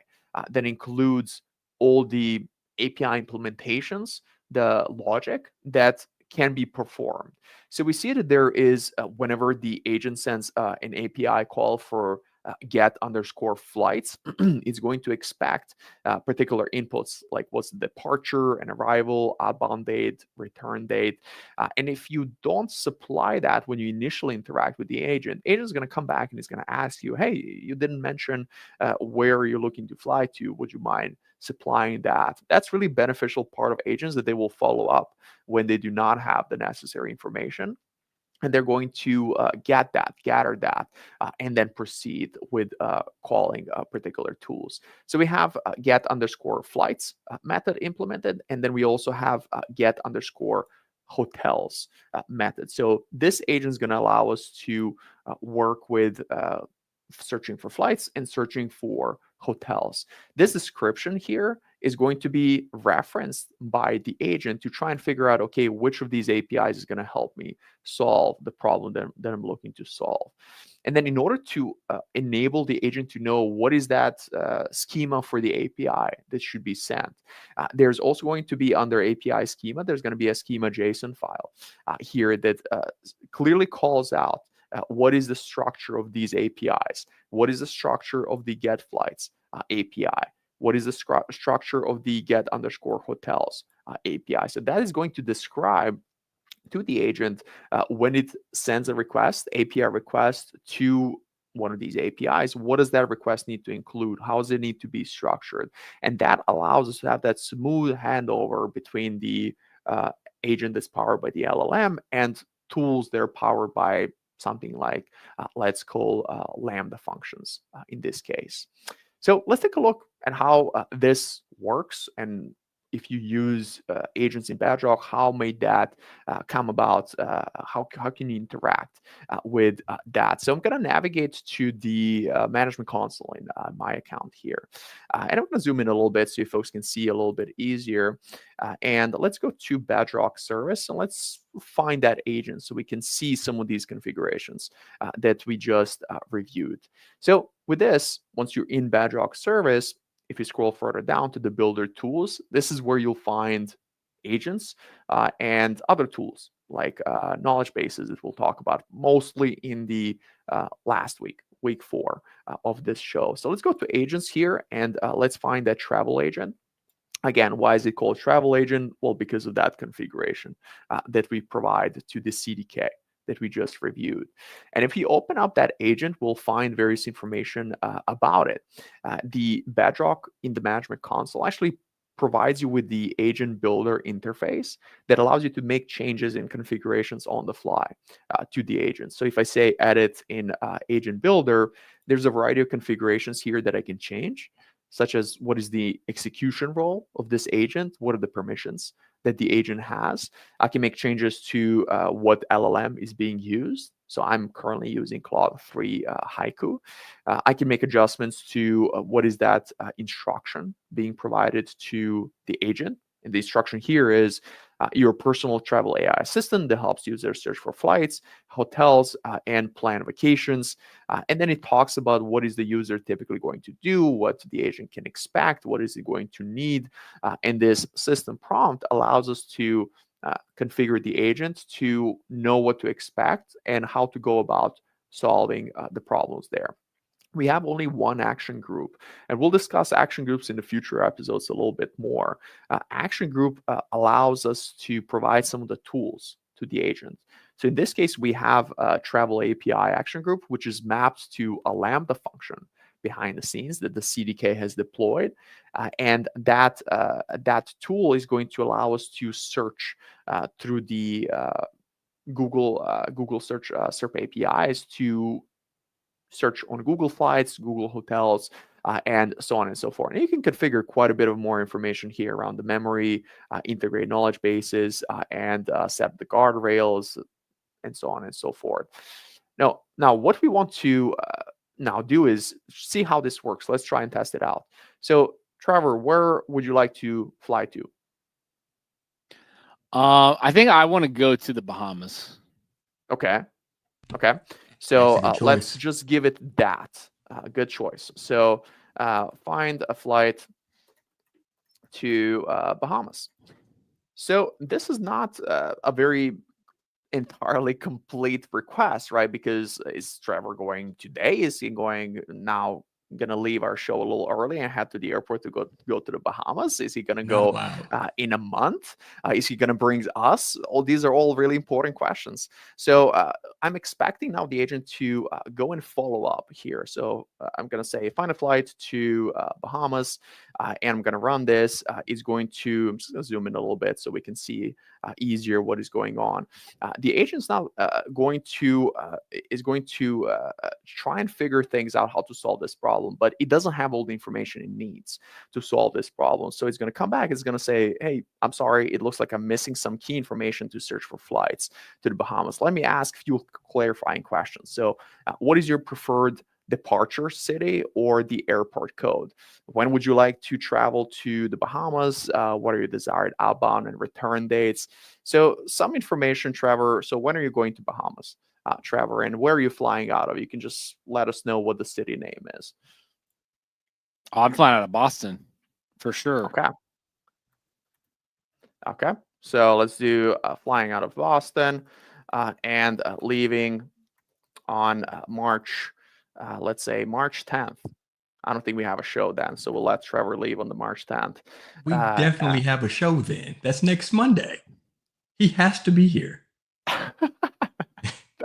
that includes all the API implementations, the logic that can be performed. So we see that there is, whenever the agent sends an API call for get underscore flights, it's going to expect particular inputs like what's the departure and arrival, outbound date, return date. And if you don't supply that when you initially interact with the agent is going to come back and it's going to ask you, hey, you didn't mention where you're looking to fly to. Would you mind supplying that? That's really beneficial part of agents, that they will follow up when they do not have the necessary information, and they're going to gather that, and then proceed with calling particular tools. So we have get underscore flights method implemented, and then we also have get underscore hotels method. So this agent is going to allow us to work with searching for flights and searching for hotels. This description here is going to be referenced by the agent to try and figure out, okay, which of these APIs is going to help me solve the problem that I'm looking to solve. And then in order to enable the agent to know what is that schema for the API that should be sent, there's also going to be under API schema, there's going to be a schema JSON file here that clearly calls out what is the structure of these APIs? What is the structure of the get flights API? What is the structure of the get underscore hotels API? So that is going to describe to the agent when it sends a request, API request to one of these APIs, what does that request need to include? How does it need to be structured? And that allows us to have that smooth handover between the agent that's powered by the LLM and tools that are powered by something like, let's call Lambda functions in this case. So let's take a look at how this works, and if you use agents in Bedrock, how may that come about? How can you interact with that? So I'm going to navigate to the management console in my account here. And I'm going to zoom in a little bit so you folks can see a little bit easier. And let's go to Bedrock service and let's find that agent so we can see some of these configurations that we just reviewed. So with this, once you're in Bedrock service, if you scroll further down to the builder tools, this is where you'll find agents and other tools like knowledge bases that we'll talk about mostly in the last week 4 of this show. So let's go to agents here and let's find that travel agent. Again, why is it called travel agent? Well, because of that configuration that we provide to the CDK that we just reviewed. And if you open up that agent, we'll find various information about it. The Bedrock in the management console actually provides you with the agent builder interface that allows you to make changes in configurations on the fly to the agent. So if I say edit in agent builder, there's a variety of configurations here that I can change, such as what is the execution role of this agent, what are the permissions that the agent has. I can make changes to what LLM is being used. So I'm currently using Claude 3 Haiku. I can make adjustments to what is that instruction being provided to the agent. And the instruction here is your personal travel AI assistant that helps users search for flights, hotels, and plan vacations. And then it talks about what is the user typically going to do, what the agent can expect, what is it going to need. And this system prompt allows us to configure the agent to know what to expect and how to go about solving the problems there. We have only one action group, and we'll discuss action groups in the future episodes a little bit more. Action group allows us to provide some of the tools to the agent. So in this case, we have a travel API action group, which is mapped to a Lambda function behind the scenes that the CDK has deployed. And that tool is going to allow us to search through the Google search SERP APIs to search on Google Flights, Google Hotels, and so on and so forth. And you can configure quite a bit of more information here around the memory, integrate knowledge bases, and set the guardrails, and so on and so forth. Now what we want to now do is see how this works. Let's try and test it out. So, Trevor, where would you like to fly to? I think I want to go to the Bahamas. Okay. Okay, That's so a good let's choice. just give it that. Good choice. So find a flight to Bahamas. So this is not a very entirely complete request, right? Because is Trevor going today? Is he going now? Going to leave our show a little early and head to the airport to go to the Bahamas? Is he going to Not go allowed. in a month? Is he going to bring us? All these are all really important questions. So I'm expecting now the agent to go and follow up here. So I'm going to say find a flight to Bahamas, and I'm going to run this. Is going to I'm just going to zoom in a little bit so we can see easier what is going on. The agent's now going to is going to try and figure things out how to solve this problem, but it doesn't have all the information it needs to solve this problem. So it's going to come back. It's going to say, "Hey, I'm sorry. It looks like I'm missing some key information to search for flights to the Bahamas. Let me ask a few clarifying questions. So, what is your preferred departure city or the airport code? When would you like to travel to the Bahamas? What are your desired outbound and return dates? So some information, Trevor. So when are you going to Bahamas, Trevor, and where are you flying out of? You can just let us know what the city name is. Oh, I'm flying out of Boston for sure. Okay. Okay. So let's do flying out of Boston and leaving on March, let's say March 10th. I don't think we have a show then, so we'll let Trevor leave on the March 10th. We definitely have a show then. That's next Monday. He has to be here.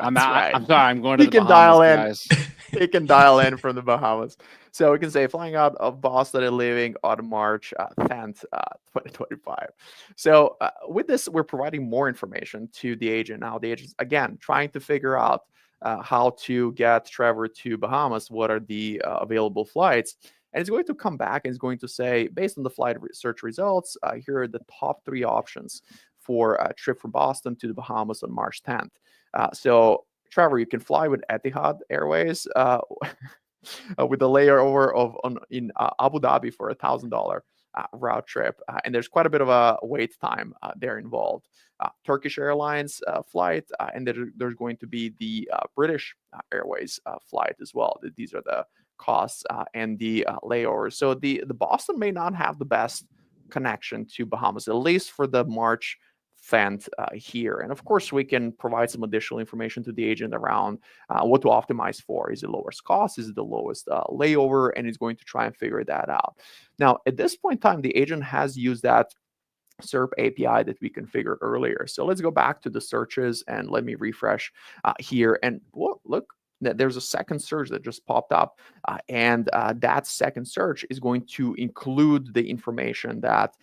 I'm That's out. right. I'm sorry. I'm going to He the can Bahamas, dial in. guys. He can dial in from the Bahamas. So we can say flying out of Boston and leaving on March 10th, 2025. So with this, we're providing more information to the agent. Now the agent's, again, trying to figure out how to get Trevor to Bahamas. What are the available flights? And it's going to come back and it's going to say, based on the flight search results, here are the top 3 options for a trip from Boston to the Bahamas on March 10th. So Trevor, you can fly with Etihad Airways with a layover in Abu Dhabi for $1,000 route trip, and there's quite a bit of a wait time there involved. Turkish Airlines flight, and there's going to be the British Airways flight as well. These are the costs and the layovers. So the Boston may not have the best connection to Bahamas, at least for the March fent here. And of course, we can provide some additional information to the agent around what to optimize for. Is it lowest cost? Is it the lowest layover? And he's going to try and figure that out. Now, at this point in time, the agent has used that SERP API that we configured earlier. So let's go back to the searches and let me refresh here. And look, there's a second search that just popped up, and that second search is going to include the information that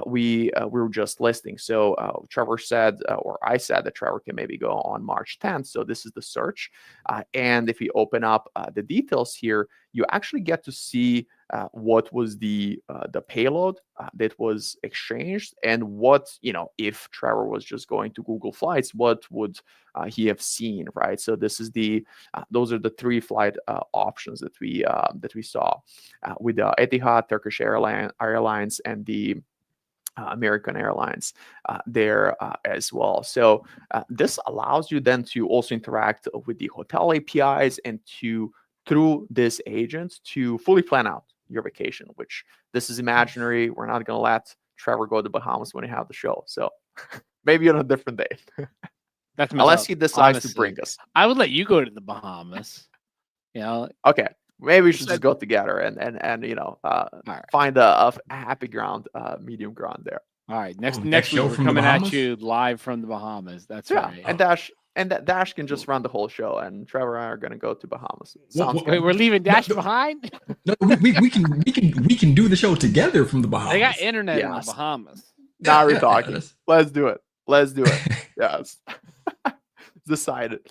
we were just listing. So Trevor said, or I said that Trevor can maybe go on March 10th. So this is the search, and if we open up the details here, you actually get to see what was the payload that was exchanged, and what, if Trevor was just going to Google Flights, what would he have seen, right? So this is those are the 3 flight options that we saw with the Etihad, Turkish Airlines, and the American Airlines there as well. So this allows you then to also interact with the hotel APIs and through this agent to fully plan out your vacation, which this is imaginary. We're not going to let Trevor go to Bahamas when we have the show. So maybe on a different day. That's Unless he decides to bring us. I would let you go to the Bahamas. Okay. Maybe we should said- just go together and right. find a happy ground, medium ground there. All right. Next next week show we're from the coming at Bahamas? you live from the Bahamas. That's right. And Dash can just run the whole show, and Trevor and I are going to go to Bahamas. Sounds Wait, good. we're leaving Dash behind? No, we can do the show together from the Bahamas. They got internet in the Yes. Bahamas. Now we're Yeah, talking. that's- Let's do it. Yes. Decided.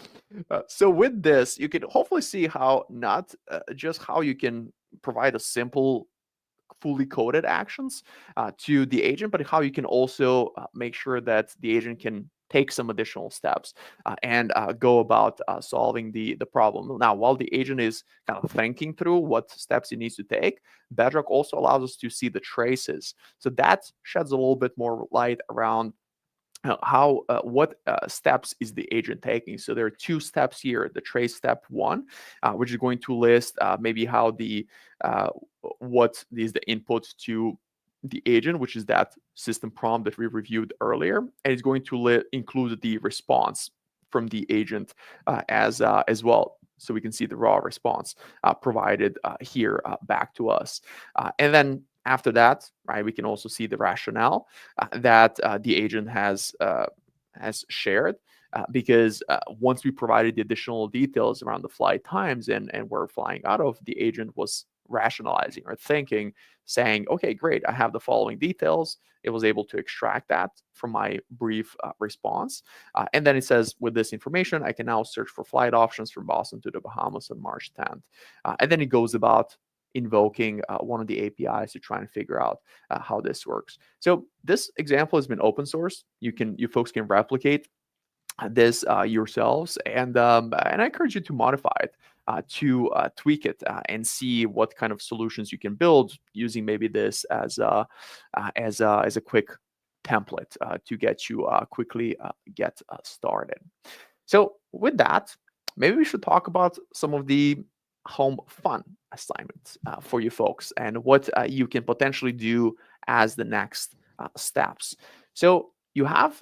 So with this, you can hopefully see how not just how you can provide a simple, fully coded actions to the agent, but how you can also make sure that the agent can take some additional steps and go about solving the problem. Now, while the agent is kind of thinking through what steps he needs to take, Bedrock also allows us to see the traces. So that sheds a little bit more light around what steps is the agent taking. So there are two steps here: the trace step one, which is going to list maybe how what is the input to the agent, which is that system prompt that we reviewed earlier, and it's going to include the response from the agent as well, so we can see the raw response provided here back to us. And then after that, right, we can also see the rationale that the agent has shared. Because once we provided the additional details around the flight times and where flying out of, the agent was rationalizing or thinking, saying, okay, great, I have the following details. It was able to extract that from my brief response. And then it says, with this information, I can now search for flight options from Boston to the Bahamas on March 10th. And then it goes about invoking one of the APIs to try and figure out how this works. So this example has been open source. You folks can replicate this yourselves, and I encourage you to modify it, to tweak it, and see what kind of solutions you can build using maybe this as a quick template to get you quickly get started. So with that, maybe we should talk about some of the home fun assignments for you folks, and what you can potentially do as the next steps. So you have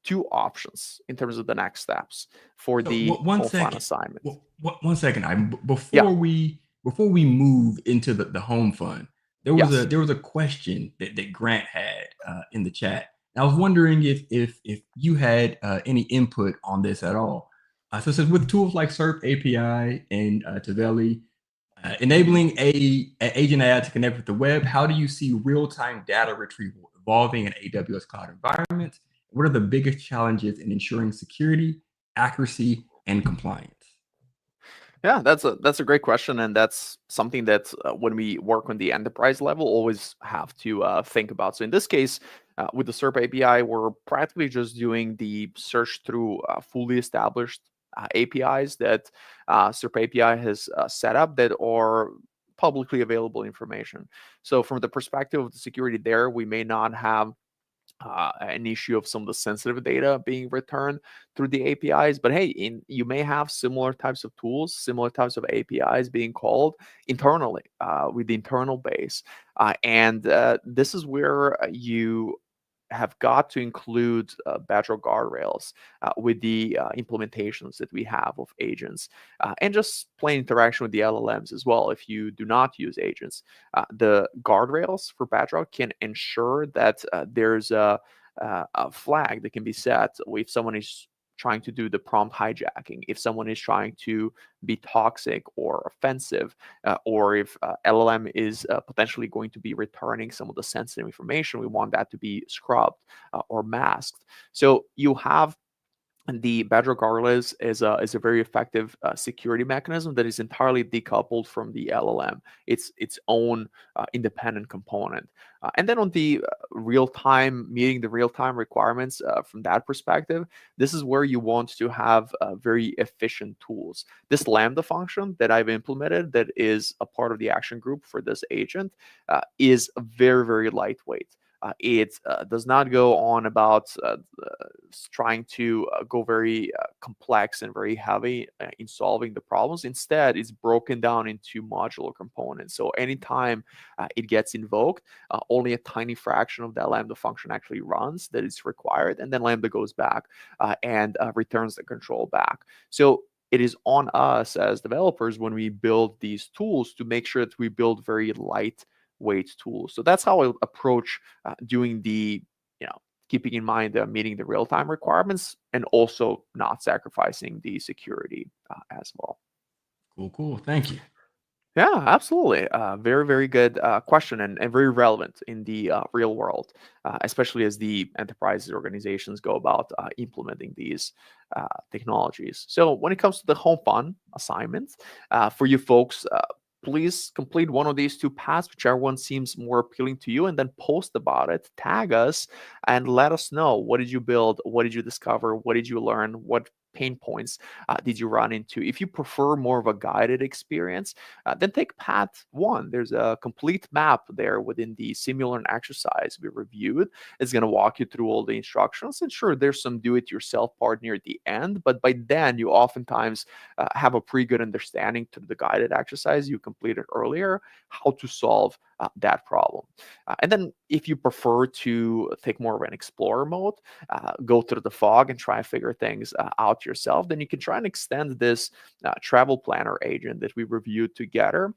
two options in terms of the next steps for So the one home fun second, assignment. one second. Yeah. Before we move into the home fund, Yes. there was a question that Grant had in the chat. And I was wondering if you had any input on this at all. So it says, with tools like SERP API and Tavelli, enabling a agent AI to connect with the web, how do you see real-time data retrieval evolving in AWS cloud environments? What are the biggest challenges in ensuring security, accuracy, and compliance? Yeah, that's a great question, and that's something that when we work on the enterprise level, always have to think about. So in this case, with the SERP API, we're practically just doing the search through fully established APIs that SERP API has set up that are publicly available information. So from the perspective of the security there, we may not have an issue of some of the sensitive data being returned through the APIs. But hey, you may have similar types of tools, similar types of APIs being called internally with the internal base. And this is where you have got to include Bedrock guardrails with the implementations that we have of agents, and just plain interaction with the LLMs as well. If you do not use agents, the guardrails for Bedrock can ensure that there's a flag that can be set if someone is trying to do the prompt hijacking, if someone is trying to be toxic or offensive, or if LLM is potentially going to be returning some of the sensitive information, we want that to be scrubbed or masked. So you have the Bedrock guardrails is a very effective security mechanism that is entirely decoupled from the LLM. It's its own independent component. And then on the real-time, meeting the real-time requirements from that perspective, this is where you want to have very efficient tools. This Lambda function that I've implemented, that is a part of the action group for this agent, is very, very lightweight. It does not go on about trying to go very complex and very heavy in solving the problems. Instead, it's broken down into modular components. So anytime it gets invoked, only a tiny fraction of that Lambda function actually runs that is required, and then Lambda goes back and returns the control back. So it is on us as developers when we build these tools to make sure that we build very lightweight tools. So that's how I approach doing the, keeping in mind meeting the real-time requirements and also not sacrificing the security as well. Cool. Thank you. Yeah, absolutely. Very, very good question, and very relevant in the real world, especially as the enterprise organizations go about implementing these technologies. So when it comes to the home fun assignments, for you folks, please complete one of these two paths, whichever one seems more appealing to you, and then post about it, tag us, and let us know, what did you build, what did you discover, what did you learn, what pain points did you run into? If you prefer more of a guided experience, then take path one. There's a complete map there within the simulant exercise we reviewed. It's going to walk you through all the instructions. And sure, there's some do-it-yourself part near the end, but by then you oftentimes have a pretty good understanding to the guided exercise you completed earlier, how to solve that problem. And then if you prefer to take more of an explorer mode, go through the fog and try and figure things out yourself, then you can try and extend this travel planner agent that we reviewed together,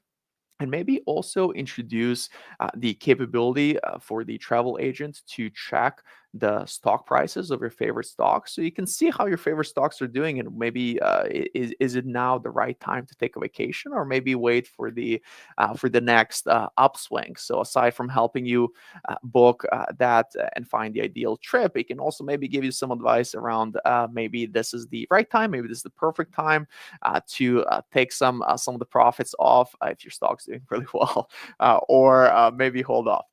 and maybe also introduce the capability for the travel agent to check the stock prices of your favorite stocks, so you can see how your favorite stocks are doing, and maybe is it now the right time to take a vacation, or maybe wait for the next upswing. So aside from helping you book that and find the ideal trip, it can also maybe give you some advice around maybe this is the right time, maybe this is the perfect time to take some of the profits off if your stock's doing really well, or maybe hold off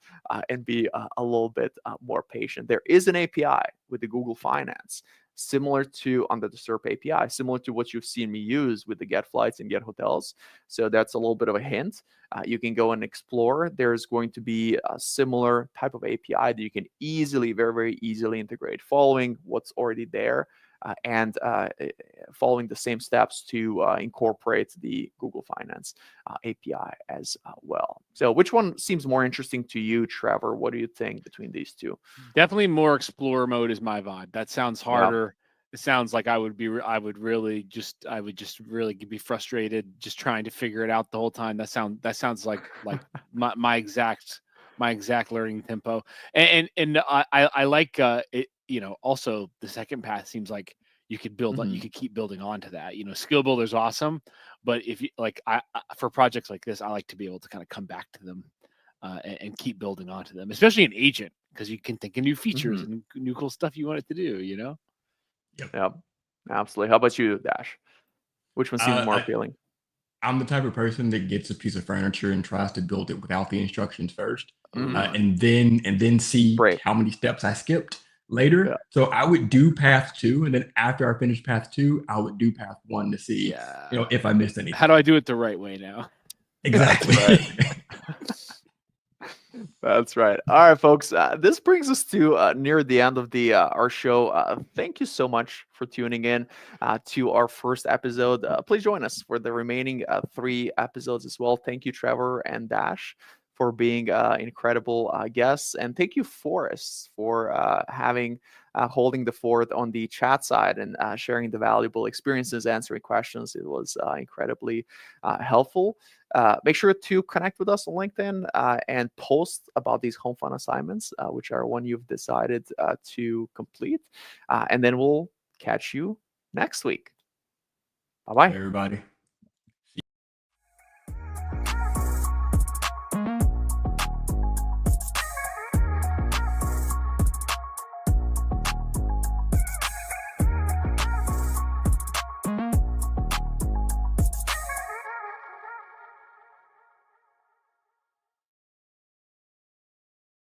and be a little bit more patient. There is an API with the Google Finance, similar to under the SERP API, similar to what you've seen me use with the Get Flights and Get Hotels. So that's a little bit of a hint. You can go and explore. There's going to be a similar type of API that you can easily, very, very easily integrate, following what's already there. And following the same steps to incorporate the Google Finance API as well. So which one seems more interesting to you, Trevor? What do you think between these two? Definitely more explorer mode is my vibe. That sounds harder. It sounds like I would really be frustrated just trying to figure it out the whole time. That sounds like my exact learning tempo. And I like it. Also the second path seems like you could build you could keep building onto that. Skill builder is awesome, but if you I for projects like this, I like to be able to kind of come back to them and keep building onto them, especially an agent, because you can think of new features and new cool stuff you want it to do. Yep, absolutely. How about you, Dash? Which one seems more appealing? I'm the type of person that gets a piece of furniture and tries to build it without the instructions first, Mm. and then see Great. how many steps I skipped later. Yeah. So I would do path 2, and then after I finished path 2, I would do path 1 to see, if I missed anything. How do I do it the right way now? Exactly. That's right. All right, folks. This brings us to near the end of the our show. Thank you so much for tuning in to our first episode. Please join us for the remaining 3 episodes as well. Thank you, Trevor and Dash, for being incredible guests, and thank you, Forrest, for holding the fort on the chat side and sharing the valuable experiences, answering questions. It was incredibly helpful. Make sure to connect with us on LinkedIn and post about these home fun assignments, which are one you've decided to complete. And then we'll catch you next week. Bye-bye. Everybody.